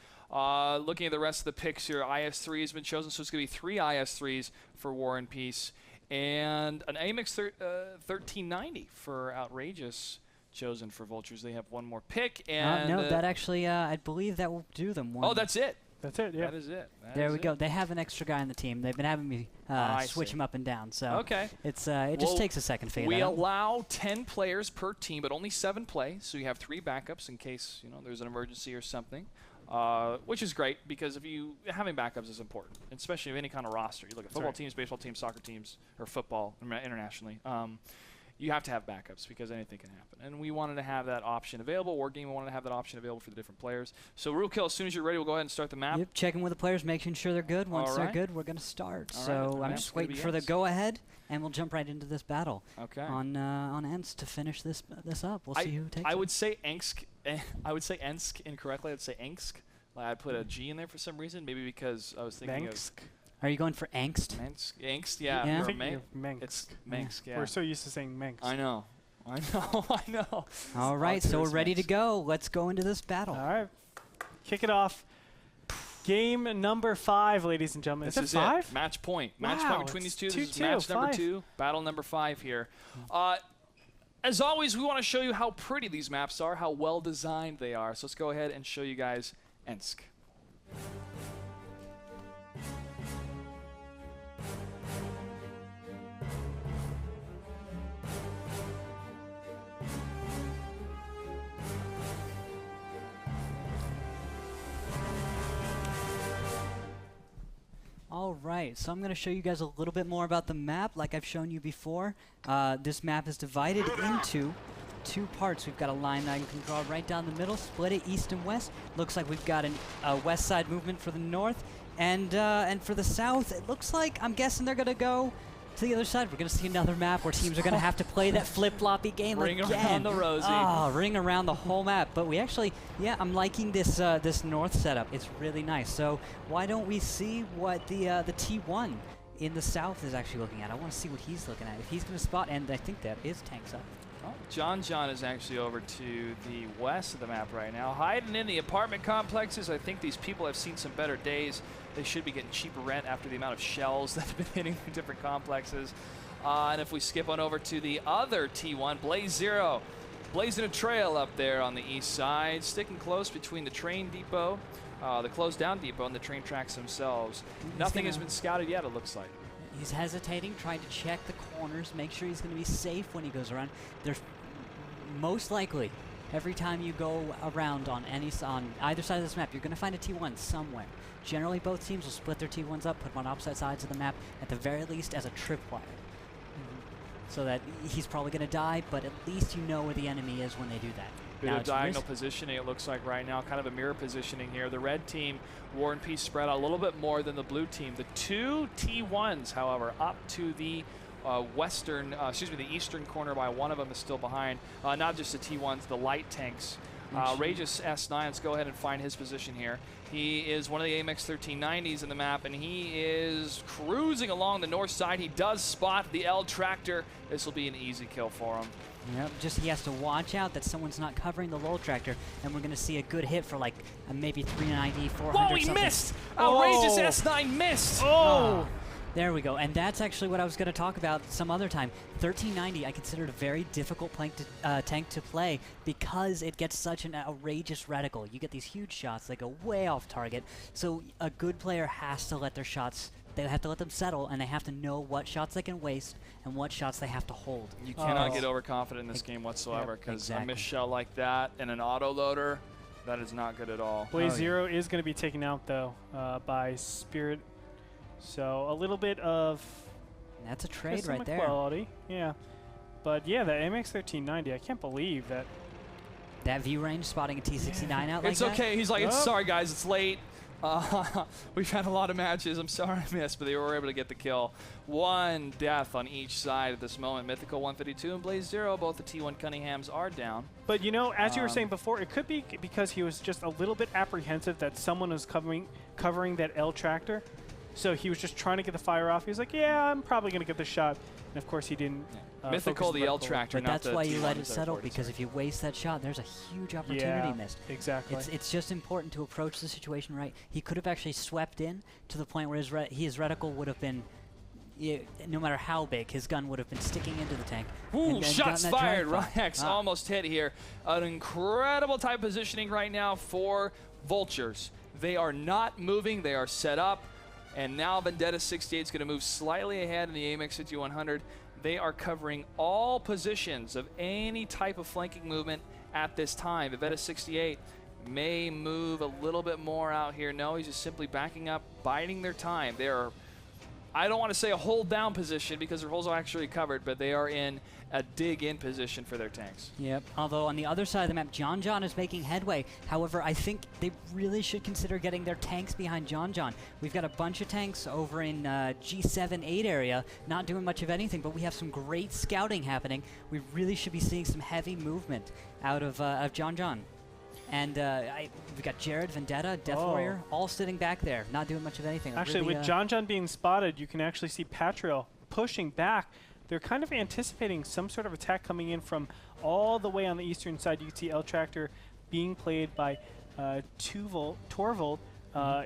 Looking at the rest of the picks here, IS-3 has been chosen, so it's going to be 3 IS-3s for War and Peace, and an AMX 1390 for Outrageous chosen for Voltures. They have one more pick, and no, that actually, I believe that will do them one. Oh, that's it. That's it, yeah. That is it. There we go. They have an extra guy on the team. They've been having me switch him up and down. So okay. It's it just takes a second to figure We that out. allow 10 players per team, but only 7 play. So you have 3 backups in case there's an emergency or something, which is great because having backups is important, especially of any kind of roster. You look at football teams, baseball teams, soccer teams, or football internationally. You have to have backups because anything can happen. And we wanted to have that option available. Wargame wanted to have that option available for the different players. So, Rukil, as soon as you're ready, we'll go ahead and start the map. Yep, checking with the players, making sure they're good. Once they're good, we're going to start. So I'm just waiting for the go-ahead, and we'll jump right into this battle. Okay. On Ensk to finish this up. We'll see who takes it. I would say Ensk. I would say Ensk incorrectly. I would say Ensk. I put a G in there for some reason, maybe because I was thinking of... Are you going for angst? Angst, yeah. Yeah. It's Manx, yeah. We're so used to saying Manx. I know. All right, so we're ready to go. Let's go into this battle. All right. Kick it off. Game number 5, ladies and gentlemen. This is it 5? It. Match point. Wow, Match point between these two. This is match 5. number 2. Battle number 5 here. As always, we want to show you how pretty these maps are, how well designed they are. So let's go ahead and show you guys Ensk. All right, so I'm going to show you guys a little bit more about the map like I've shown you before. This map is divided into 2 parts. We've got a line that I can draw right down the middle, split it east and west. Looks like we've got a west side movement for the north, and for the south, it looks like, I'm guessing they're going to go to the other side. We're going to see another map where teams are going to have to play that flip-floppy game Ring again. around the rosy. Oh, ring around the whole map. But we actually, I'm liking this this north setup. It's really nice. So why don't we see what the T1 in the south is actually looking at? I want to see what he's looking at. If he's going to spot, and I think that is tanks up. Oh, John is actually over to the west of the map right now, hiding in the apartment complexes. I think these people have seen some better days. They should be getting cheaper rent after the amount of shells that have been hitting the different complexes. And if we skip on over to the other T1, Blaze Zero, blazing a trail up there on the east side, sticking close between the train depot, the closed down depot, and the train tracks themselves. Nothing has been scouted yet, it looks like. He's hesitating, trying to check the corners, make sure he's going to be safe when he goes around. There's most likely, every time you go around on either side of this map, you're going to find a T1 somewhere. Generally, both teams will split their T1s up, put them on opposite sides of the map, at the very least as a tripwire. So that he's probably going to die, but at least you know where the enemy is when they do that. Bit of diagonal positioning, it looks like right now, kind of a mirror positioning here. The red team, War and Peace, spread out a little bit more than the blue team. The 2 T1s, however, up to the the eastern corner by one of them is still behind. Not just the T1s, the light tanks. Rageous S9, let's go ahead and find his position here. He is one of the AMX 1390s in the map, and he is cruising along the north side. He does spot the L tractor. This will be an easy kill for him. Yep, just he has to watch out that someone's not covering the lull tractor, and we're going to see a good hit for like maybe 390, 400. Whoa, he something. missed! Outrageous Oh. S9 missed! Oh! There we go, and that's actually what I was going to talk about some other time. 1390 I considered a very difficult tank to play because it gets such an outrageous reticle. You get these huge shots that go way off target, so a good player has to let their shots, they have to let them settle, and they have to know what shots they can waste and what shots they have to hold. You cannot Oh. get overconfident in this game whatsoever, because exactly. a missed shell like that and an auto loader, that is not good at all. Blaze Oh, yeah. Zero is going to be taken out, though, by Spirit. So a little bit of And that's a trade some right there. equality. Yeah. But yeah, the MX 1390, I can't believe that. That view range spotting a T69 out like It's that. okay. He's like, Oh. sorry guys, it's late. We've had a lot of matches. I'm sorry I missed, but they were able to get the kill. One death on each side at this moment. Mythical 152 and Blaze Zero, both the T1 Cunninghams are down. But you know, as you were saying before, it could be because he was just a little bit apprehensive that someone was covering that L tractor. So he was just trying to get the fire off. He was like, yeah, I'm probably going to get the shot. And of course he didn't. Mythical, focus the L vertical. tractor, But not that's the why you T1 let it is settle, there for it, because sorry. if you waste that shot, there's a huge opportunity Yeah, missed. exactly. It's just important to approach the situation right. He could have actually swept in to the point where his reticle would have been, no matter how big, his gun would have been sticking into the tank. Ooh, and shots gotten that fired. drive by. Rex almost hit here. An incredible type positioning right now for Vultures. They are not moving. They are set up. And now Vendetta 68 is going to move slightly ahead in the AMX 5100. They are covering all positions of any type of flanking movement at this time. Vendetta 68 may move a little bit more out here. No, he's just simply backing up, biding their time. They are, I don't want to say a hold down position because their holes are actually covered, but they are in a dig in position for their tanks. Yep. Although on the other side of the map, John is making headway. However, I think they really should consider getting their tanks behind John. We've got a bunch of tanks over in G7-8 area, not doing much of anything, but we have some great scouting happening. We really should be seeing some heavy movement out of John. And we've got Jared, Vendetta, Death Warrior, all sitting back there, not doing much of anything. Actually, really, with John being spotted, you can actually see Patriel pushing back. They're kind of anticipating some sort of attack coming in from all the way on the eastern side. You can see L Tractor being played by Torvald.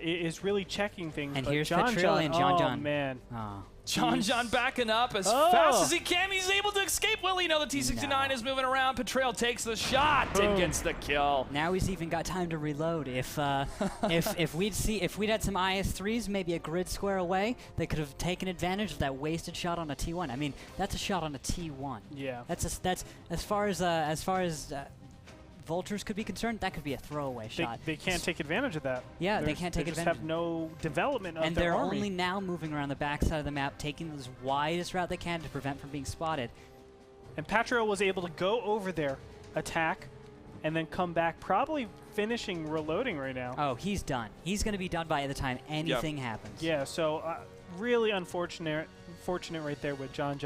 Is really checking things. And but here's John Patriel and John. Oh, man. Oh. John backing up as fast as he can. He's able to escape. Will he know the T69 is moving around? Patrail takes the shot and gets the kill. Now he's even got time to reload. If we'd had some IS3s maybe a grid square away, they could have taken advantage of that wasted shot on a T1. I mean, that's a shot on a T1. Yeah. That's as far as Vultures could be concerned, that could be a throwaway shot. They can't take advantage of that. Yeah, they can't take just advantage. have no development of And their they're army. only now moving around the backside of the map, taking this widest route they can to prevent from being spotted. And Patriel was able to go over there, attack, and then come back, probably finishing reloading right now. Oh, he's done. He's going to be done by the time anything happens. Yeah, so really fortunate right there with John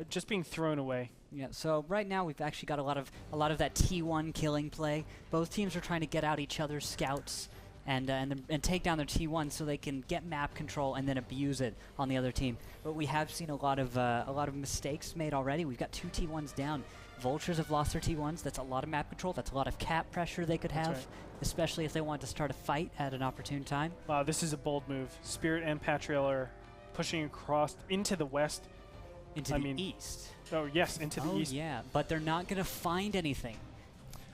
just being thrown away. Yeah, so right now we've actually got a lot of that T1 killing play. Both teams are trying to get out each other's scouts and take down their T1 so they can get map control and then abuse it on the other team. But we have seen a lot of mistakes made already. We've got 2 T1s down. Vultures have lost their T1s. That's a lot of map control. That's a lot of cap pressure they could have, right. especially if they want to start a fight at an opportune time. Wow, this is a bold move. Spirit and Patriel are pushing across into the west. Into the east. Oh, yes, into the east. Oh, yeah, but they're not going to find anything.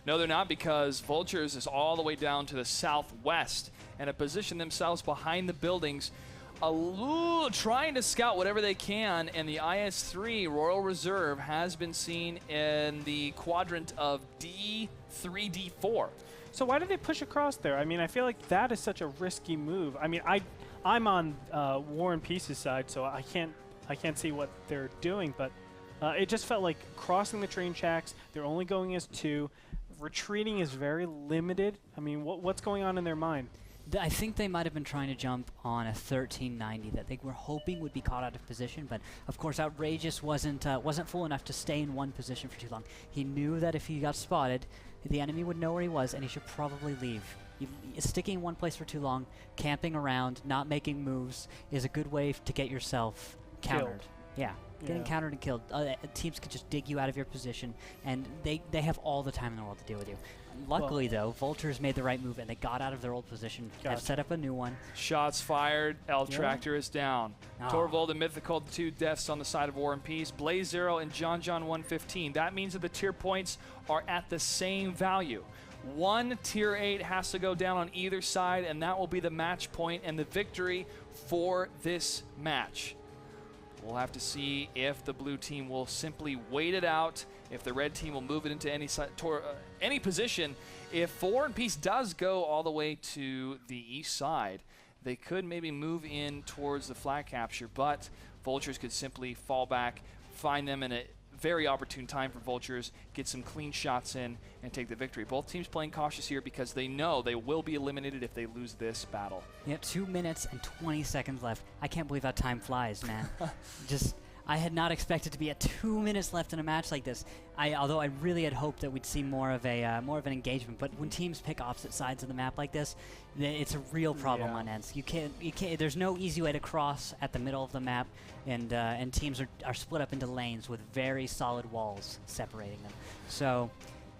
No, they're not, because Vultures is all the way down to the southwest and have positioned themselves behind the buildings, trying to scout whatever they can, and the IS-3 Royal Reserve has been seen in the quadrant of D3, D4. So why did they push across there? I mean, I feel like that is such a risky move. I mean, I'm on War and Peace's side, so I can't see what they're doing, but it just felt like crossing the train tracks. They're only going as 2. Retreating is very limited. I mean, what's going on in their mind? I think they might have been trying to jump on a 1390 that they were hoping would be caught out of position, but of course Outrageous wasn't fool enough to stay in one position for too long. He knew that if he got spotted, the enemy would know where he was, and he should probably leave. Sticking in one place for too long, camping around, not making moves, is a good way to get yourself countered. Killed. Yeah. getting countered and killed. Teams can just dig you out of your position, and they have all the time in the world to deal with you. Luckily, though, Voltures made the right move, and they got out of their old position, have set up a new one. Shots fired. Elf Tractor is down. Torvald and Mythical, the 2 deaths on the side of War and Peace. Blaze Zero and John 115. That means that the tier points are at the same value. 1 tier 8 has to go down on either side, and that will be the match point and the victory for this match. We'll have to see if the blue team will simply wait it out, if the red team will move it into any position. If War and Peace does go all the way to the east side, they could maybe move in towards the flag capture, but Vultures could simply fall back, find them in a very opportune time for Vultures, get some clean shots in, and take the victory. Both teams playing cautious here because they know they will be eliminated if they lose this battle. Yep, 2 minutes and 20 seconds left. I can't believe how time flies, man. I had not expected to be at 2 minutes left in a match like this. Although I really had hoped that we'd see more of an engagement. But when teams pick opposite sides of the map like this, it's a real problem on ends. You can't. There's no easy way to cross at the middle of the map, and teams are split up into lanes with very solid walls separating them. So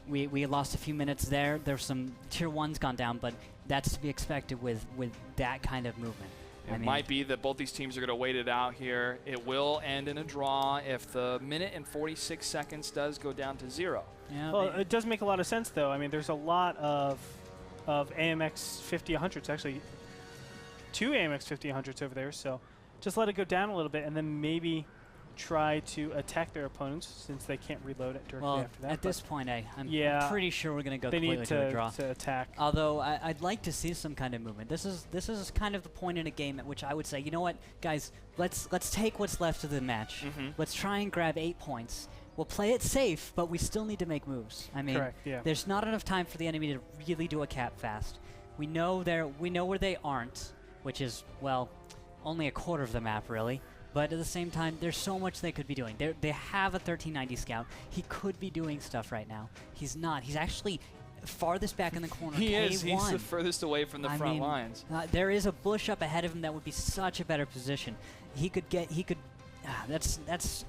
we lost a few minutes there. There's some tier 1s gone down, but that's to be expected with that kind of movement. It might be that both these teams are going to wait it out here. It will end in a draw if the minute and 46 seconds does go down to 0. Yeah, well, it does make a lot of sense, though. I mean, there's a lot of AMX 50-100s, actually 2 AMX 50-100s over there, so just let it go down a little bit and then maybe try to attack their opponents since they can't reload it directly after that. At this point, I'm pretty sure we're going to go they completely need to a draw. to attack. Although I'd like to see some kind of movement. This is kind of the point in a game at which I would say, you know what, guys, let's take what's left of the match. Let's try and grab 8 points. We'll play it safe, but we still need to make moves. I mean, there's not enough time for the enemy to really do a cap fast. We know where they aren't, which is, well, only a quarter of the map, really. But at the same time, there's so much they could be doing. They have a 1390 scout. He could be doing stuff right now. He's not. He's actually farthest back in the corner. He K1. is. He's the furthest away from the front lines. There is a bush up ahead of him that would be such a better position. He could. That's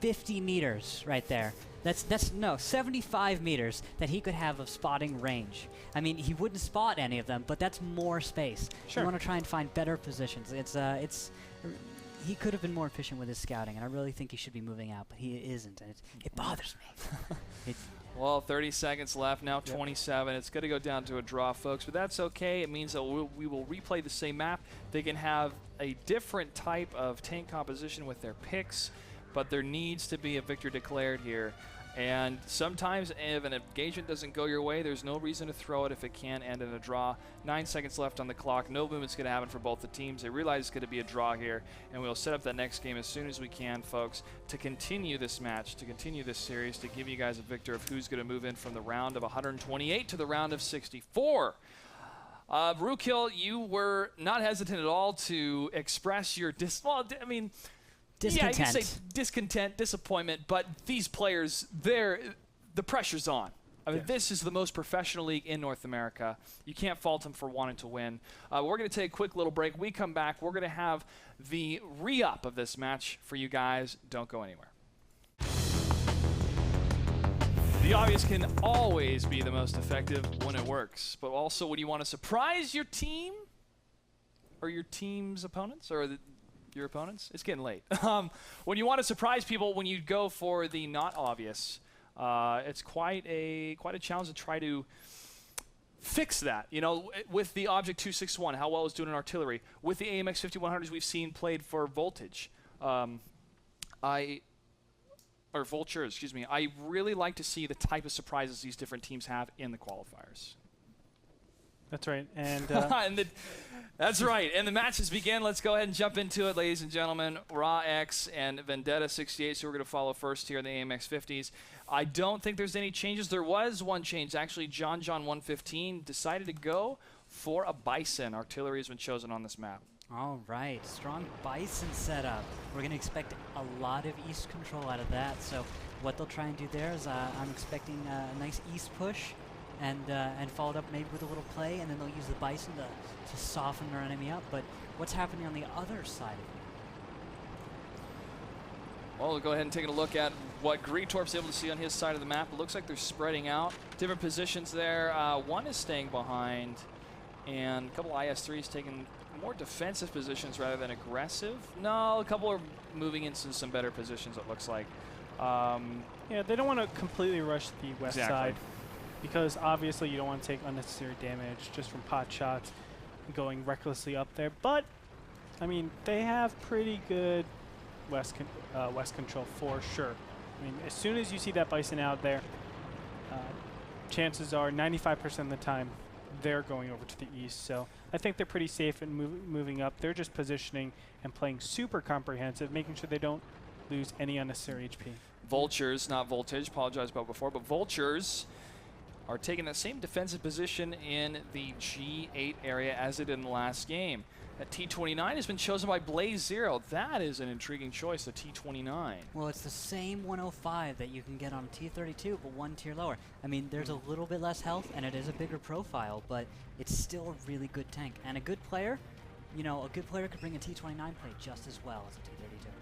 50 meters right there. That's 75 meters that he could have of spotting range. I mean, he wouldn't spot any of them, but that's more space. Sure. You want to try and find better positions. He could have been more efficient with his scouting, and I really think he should be moving out, but he isn't, and it bothers me. Well, 30 seconds left, now 27. It's going to go down to a draw, folks, but that's okay. It means that we will replay the same map. They can have a different type of tank composition with their picks, but there needs to be a victor declared here. And sometimes if an engagement doesn't go your way, there's no reason to throw it if it can end in a draw. 9 seconds left on the clock. No movement's going to happen for both the teams. They realize it's going to be a draw here, and we'll set up that next game as soon as we can, folks, to continue this match, to continue this series, to give you guys a victor of who's going to move in from the round of 128 to the round of 64. Rookhill, you were not hesitant at all to express your discontent. Yeah, you can say discontent, disappointment, but these players, the pressure's on. I mean, this is the most professional league in North America. You can't fault them for wanting to win. We're going to take a quick little break. We come back. We're going to have the re-up of this match for you guys. Don't go anywhere. The obvious can always be the most effective when it works, but also when you want to surprise your team or your team's opponents or your opponents. It's getting late. When you want to surprise people, when you go for the not obvious, it's quite a challenge to try to fix that. You know, with the Object 261, how well it's doing in artillery. With the AMX 5100s we've seen played for Voltage, Vultures, excuse me. I really like to see the type of surprises these different teams have in the qualifiers. That's right. And that's right. And the matches begin. Let's go ahead and jump into it, ladies and gentlemen. Raw X and Vendetta 68, so we're going to follow first here in the AMX 50s. I don't think there's any changes. There was one change. Actually, John 115 decided to go for a Bison. Artillery has been chosen on this map. All right. Strong Bison setup. We're going to expect a lot of East control out of that. So what they'll try and do there is I'm expecting a nice East push. And followed up maybe with a little play, and then they'll use the Bison to soften their enemy up. But what's happening on the other side of Well, we'll go ahead and take a look at what Greetorp's able to see on his side of the map. It looks like they're spreading out. Different positions there. One is staying behind, and a couple IS-3s taking more defensive positions rather than aggressive. No, a couple are moving into some better positions, it looks like. Yeah, they don't want to completely rush the west side because obviously you don't want to take unnecessary damage just from pot shots going recklessly up there. But, I mean, they have pretty good west control for sure. I mean, as soon as you see that Bison out there, chances are 95% of the time they're going over to the east. So I think they're pretty safe in moving up. They're just positioning and playing super comprehensive, making sure they don't lose any unnecessary HP. Vultures, not Voltage, apologize about before, but Vultures are taking that same defensive position in the G8 area as it did in the last game. That T29 has been chosen by Blaze Zero. That is an intriguing choice, the T29. Well, it's the same 105 that you can get on a T32, but one tier lower. I mean, there's a little bit less health, and it is a bigger profile, but it's still a really good tank. And a good player, you know, a good player could bring a T29 play just as well as a T32.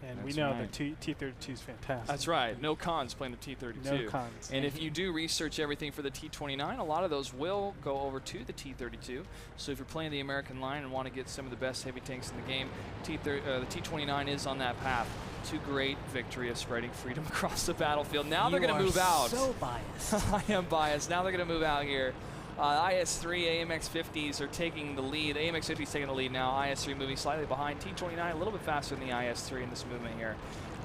And That's we know right. the T32 is fantastic. That's right. No cons playing the T32. No cons. And if you do research everything for the T29, a lot of those will go over to the T32. So if you're playing the American line and want to get some of the best heavy tanks in the game, the T29 is on that path to great victory of spreading freedom across the battlefield. Now they're going to move out. So biased. I am biased. Now they're going to move out here. IS-3, AMX-50s are taking the lead. AMX-50's taking the lead now. IS-3 moving slightly behind. T29 a little bit faster than the IS-3 in this movement here.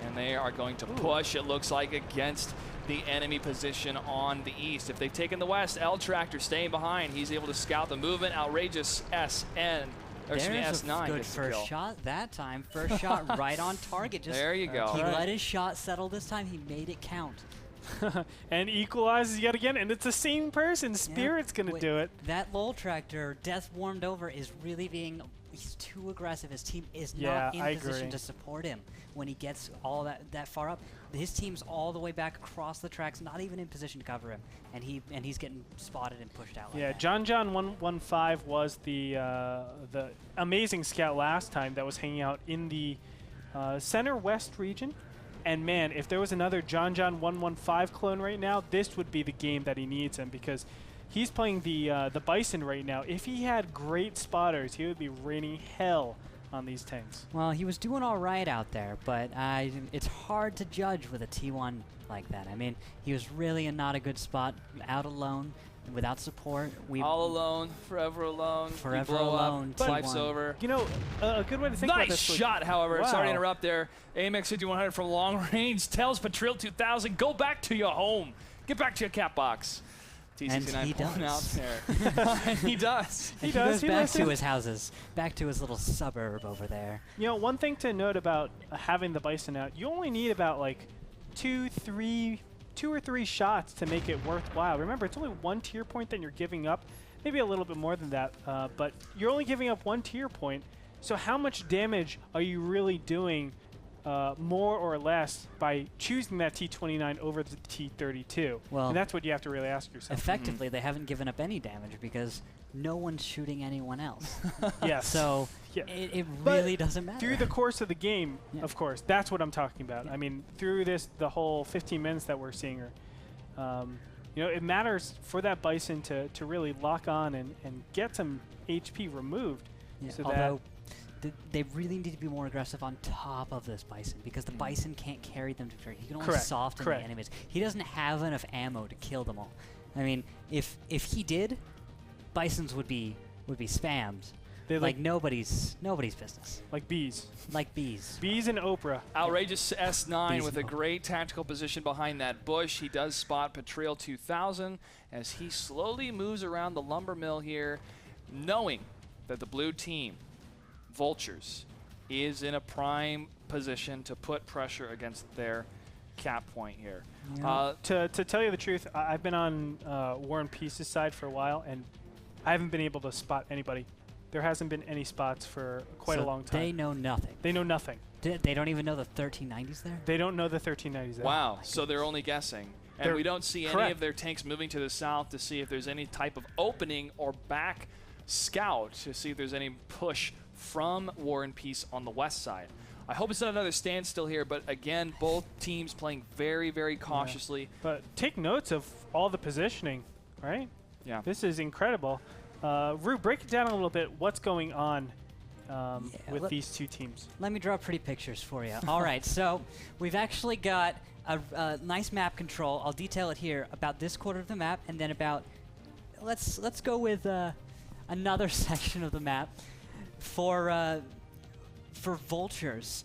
And they are going to push, it looks like, against the enemy position on the east. If they've taken the west, L-Tractor staying behind. He's able to scout the movement. Outrageous SN. There's S9 a good gets the kill. first shot that time. First shot right on target. Just there you go. He let his shot settle this time. He made it count. And equalizes yet again, and it's the same person. Spirit's gonna do it. That Lol Tractor, Death Warmed Over, is really being, he's too aggressive. His team is Yeah, not I in position agree. to support him when he gets all that far up. His team's all the way back across the tracks, not even in position to cover him, and he's getting spotted and pushed out. Yeah, like that. John 115 was the amazing scout last time that was hanging out in the center west region. And man, if there was another John 115 clone right now, this would be the game that he needs him, because he's playing the Bison right now. If he had great spotters, he would be raining hell on these tanks. Well, he was doing all right out there, but it's hard to judge with a T1 like that. I mean, he was really in not a good spot, out alone, without support. All alone, forever alone. Forever You blow alone, up, life's T1. over. You know, a good way to think about Nice this would- shot, however. Sorry to Wow. interrupt there. AMX 5100 from long range tells Patril 2000, go back to your home. Get back to your cat box. And T69 he pulling out does. there. And he does. He does, goes he back to listens. his houses, back to his little suburb over there. You know, one thing to note about having the Bison out, you only need about like two or three shots to make it worthwhile. Remember, it's only one tier point that you're giving up, maybe a little bit more than that, but you're only giving up one tier point. So how much damage are you really doing, more or less, by choosing that T29 over the T32? Well, and that's what you have to really ask yourself. Effectively, they haven't given up any damage because no one's shooting anyone else. Yes. So Yeah. it But really doesn't matter. Through the course of the game, Yeah. of course, that's what I'm talking about. Yeah. I mean, through the whole 15 minutes that we're seeing her, you know, it matters for that Bison to really lock on and get some HP removed. Yeah, So although they really need to be more aggressive on top of this Bison, because the Bison can't carry them to victory. He can only Correct, soften correct. the enemies. He doesn't have enough ammo to kill them all. I mean, if he did, Bisons would be spammed. They Like nobody's business. like bees. Like bees. Bees and Oprah. Outrageous S9 Bees with a and all. great tactical position behind that bush. He does spot Patril 2000 as he slowly moves around the lumber mill here, knowing that the blue team, Vultures, is in a prime position to put pressure against their cap point here. Yeah. To tell you the truth, I've been on War and Peace's side for a while, and I haven't been able to spot anybody. There hasn't been any spots for quite a So long time. They know nothing. They know nothing. They don't even know the 1390s there? They don't know the 1390s. there. Wow, so they're only guessing. And They're we don't see any correct. of their tanks moving to the south to see if there's any type of opening or back scout to see if there's any push from War and Peace on the west side. I hope it's not another standstill here, but again, both teams playing very, very cautiously. But take notes of all the positioning, right? Yeah. This is incredible. Rue, break it down a little bit. What's going on with these two teams? Let me draw pretty pictures for you. All right, so we've actually got a nice map control. I'll detail it here about this quarter of the map, and then about let's go with another section of the map for Voltures.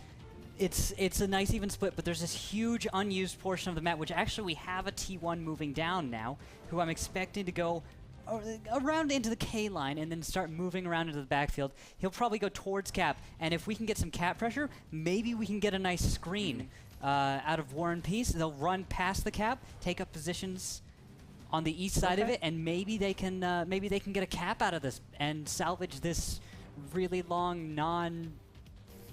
It's a nice even split, but there's this huge unused portion of the map, which actually we have a T1 moving down now, who I'm expecting to go around into the K line and then start moving around into the backfield. He'll probably go towards cap, and if we can get some cap pressure, maybe we can get a nice screen out of War and Peace. They'll run past the cap, take up positions on the east side of it, and maybe they can get a cap out of this and salvage this really long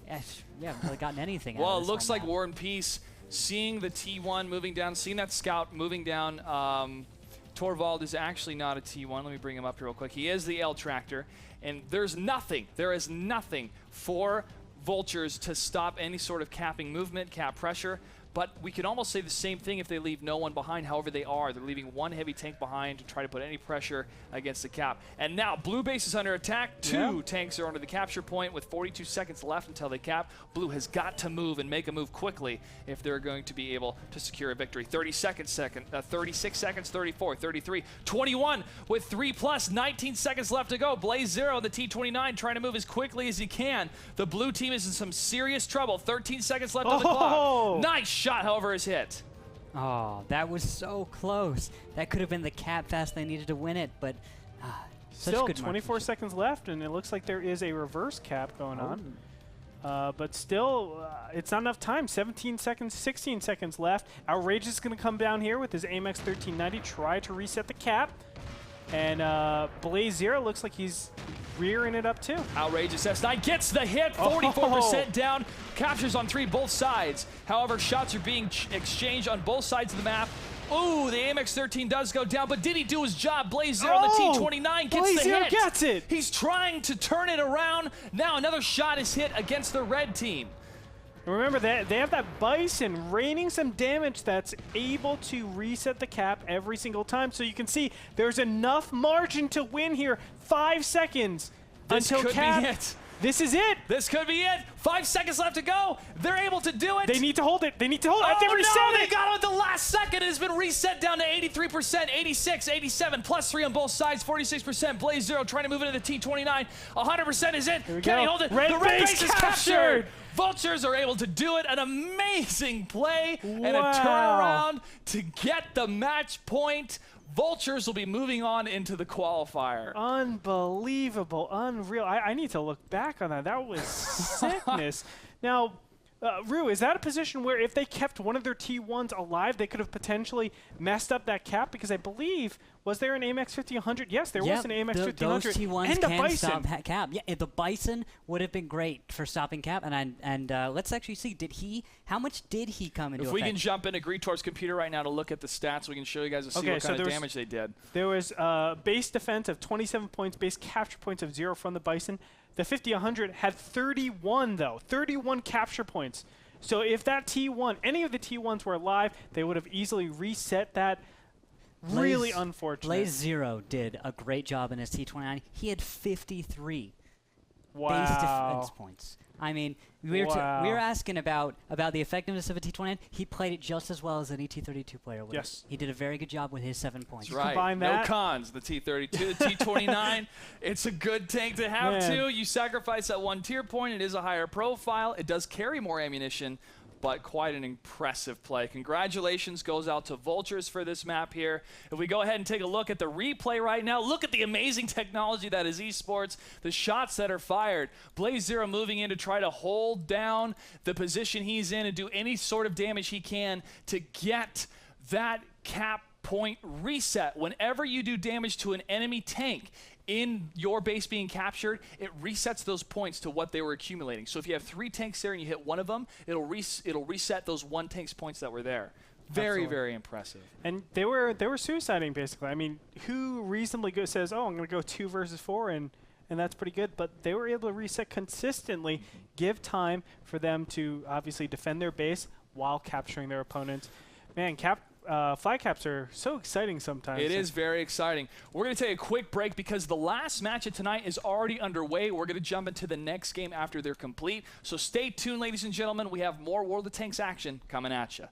we haven't really gotten anything out of Well, this it looks like map. War and Peace, seeing the T1 moving down, seeing that scout moving down. Torvald is actually not a T1. Let me bring him up here real quick. He is the L tractor, and there is nothing for Voltures to stop any sort of capping movement, cap pressure. But we could almost say the same thing if they leave no one behind. However, they are. They're leaving one heavy tank behind to try to put any pressure against the cap. And now Blue base is under attack. Two tanks are under the capture point with 42 seconds left until they cap. Blue has got to move and make a move quickly if they're going to be able to secure a victory. 36 seconds, 34, 33, 21 with 3+, 19 seconds left to go. Blaze Zero, the T29, trying to move as quickly as he can. The blue team is in some serious trouble. 13 seconds left on the clock. Nice shot, however, is hit. Oh, that was so close. That could have been the cap fast they needed to win it, but still 24 seconds left, and it looks like there is a reverse cap going on. But still, it's not enough time. 17 seconds, 16 seconds left. Outrageous is going to come down here with his AMX 1390, try to reset the cap. And Blaze Zero looks like he's rearing it up too. Outrageous S9 gets the hit, 44% down, captures on 3 both sides. However, shots are being exchanged on both sides of the map. Ooh, the AMX 13 does go down, but did he do his job? Blaze Zero on the T29 gets Blaze the Zero hit. gets it. He's trying to turn it around. Now another shot is hit against the red team. Remember that they have that Bison raining some damage that's able to reset the cap every single time. So you can see there's enough margin to win here. 5 seconds until cap. Be it. This is it. This could be it. 5 seconds left to go. They're able to do it. They need to hold it. They need to hold it. Oh, They reset no, it. they got it at the last second. It has been reset down to 83%, 86, 87, +3 on both sides, 46%. Blaze Zero trying to move into the T29. 100% is it. Can he hold it? Red the red base base is captured. Vultures are able to do it. An amazing play and a Wow. turnaround to get the match point. Vultures will be moving on into the qualifier. Unbelievable. Unreal. I need to look back on that. That was sickness. Now, Rue, is that a position where if they kept one of their T1s alive, they could have potentially messed up that cap? Because I believe, was there an AMX 1500? Yes, there was an AMX 1500. Those T1s and the can Bison. stop cap. Yeah, the Bison would have been great for stopping cap. And let's actually see, how much did he come into effect? If we can jump into Greetor's computer right now to look at the stats, we can show you guys to see what kind of damage they did. There was base defense of 27 points, base capture points of 0 from the Bison. The 50-100 had 31, though. 31 capture points. So if that T1, any of the T1s were alive, they would have easily reset that. Really unfortunate. Blaze Zero did a great job in his T29. He had 53 wow. base defense points. I mean, we were asking about the effectiveness of a T29. He played it just as well as an ET32 player would. Yes. He did a very good job with his 7 points. That's right. Combine no that. cons. The T32, the T29. It's a good tank to have, too. You sacrifice that 1 tier point. It is a higher profile. It does carry more ammunition, but quite an impressive play. Congratulations goes out to Vultures for this map here. If we go ahead and take a look at the replay right now, look at the amazing technology that is esports, the shots that are fired. Blaze Zero moving in to try to hold down the position he's in and do any sort of damage he can to get that cap point reset. Whenever you do damage to an enemy tank in your base being captured, it resets those points to what they were accumulating. So if you have 3 tanks there and you hit one of them, it'll reset those 1 tank's points that were there. Very, very impressive. And they were suiciding, basically. I mean, who reasonably says, oh, I'm going to go 2 versus 4 and and that's pretty good. But they were able to reset consistently, give time for them to obviously defend their base while capturing their opponents. Man, flag caps are so exciting sometimes. It is very exciting. We're going to take a quick break because the last match of tonight is already underway. We're going to jump into the next game after they're complete. So stay tuned, ladies and gentlemen. We have more World of Tanks action coming at you.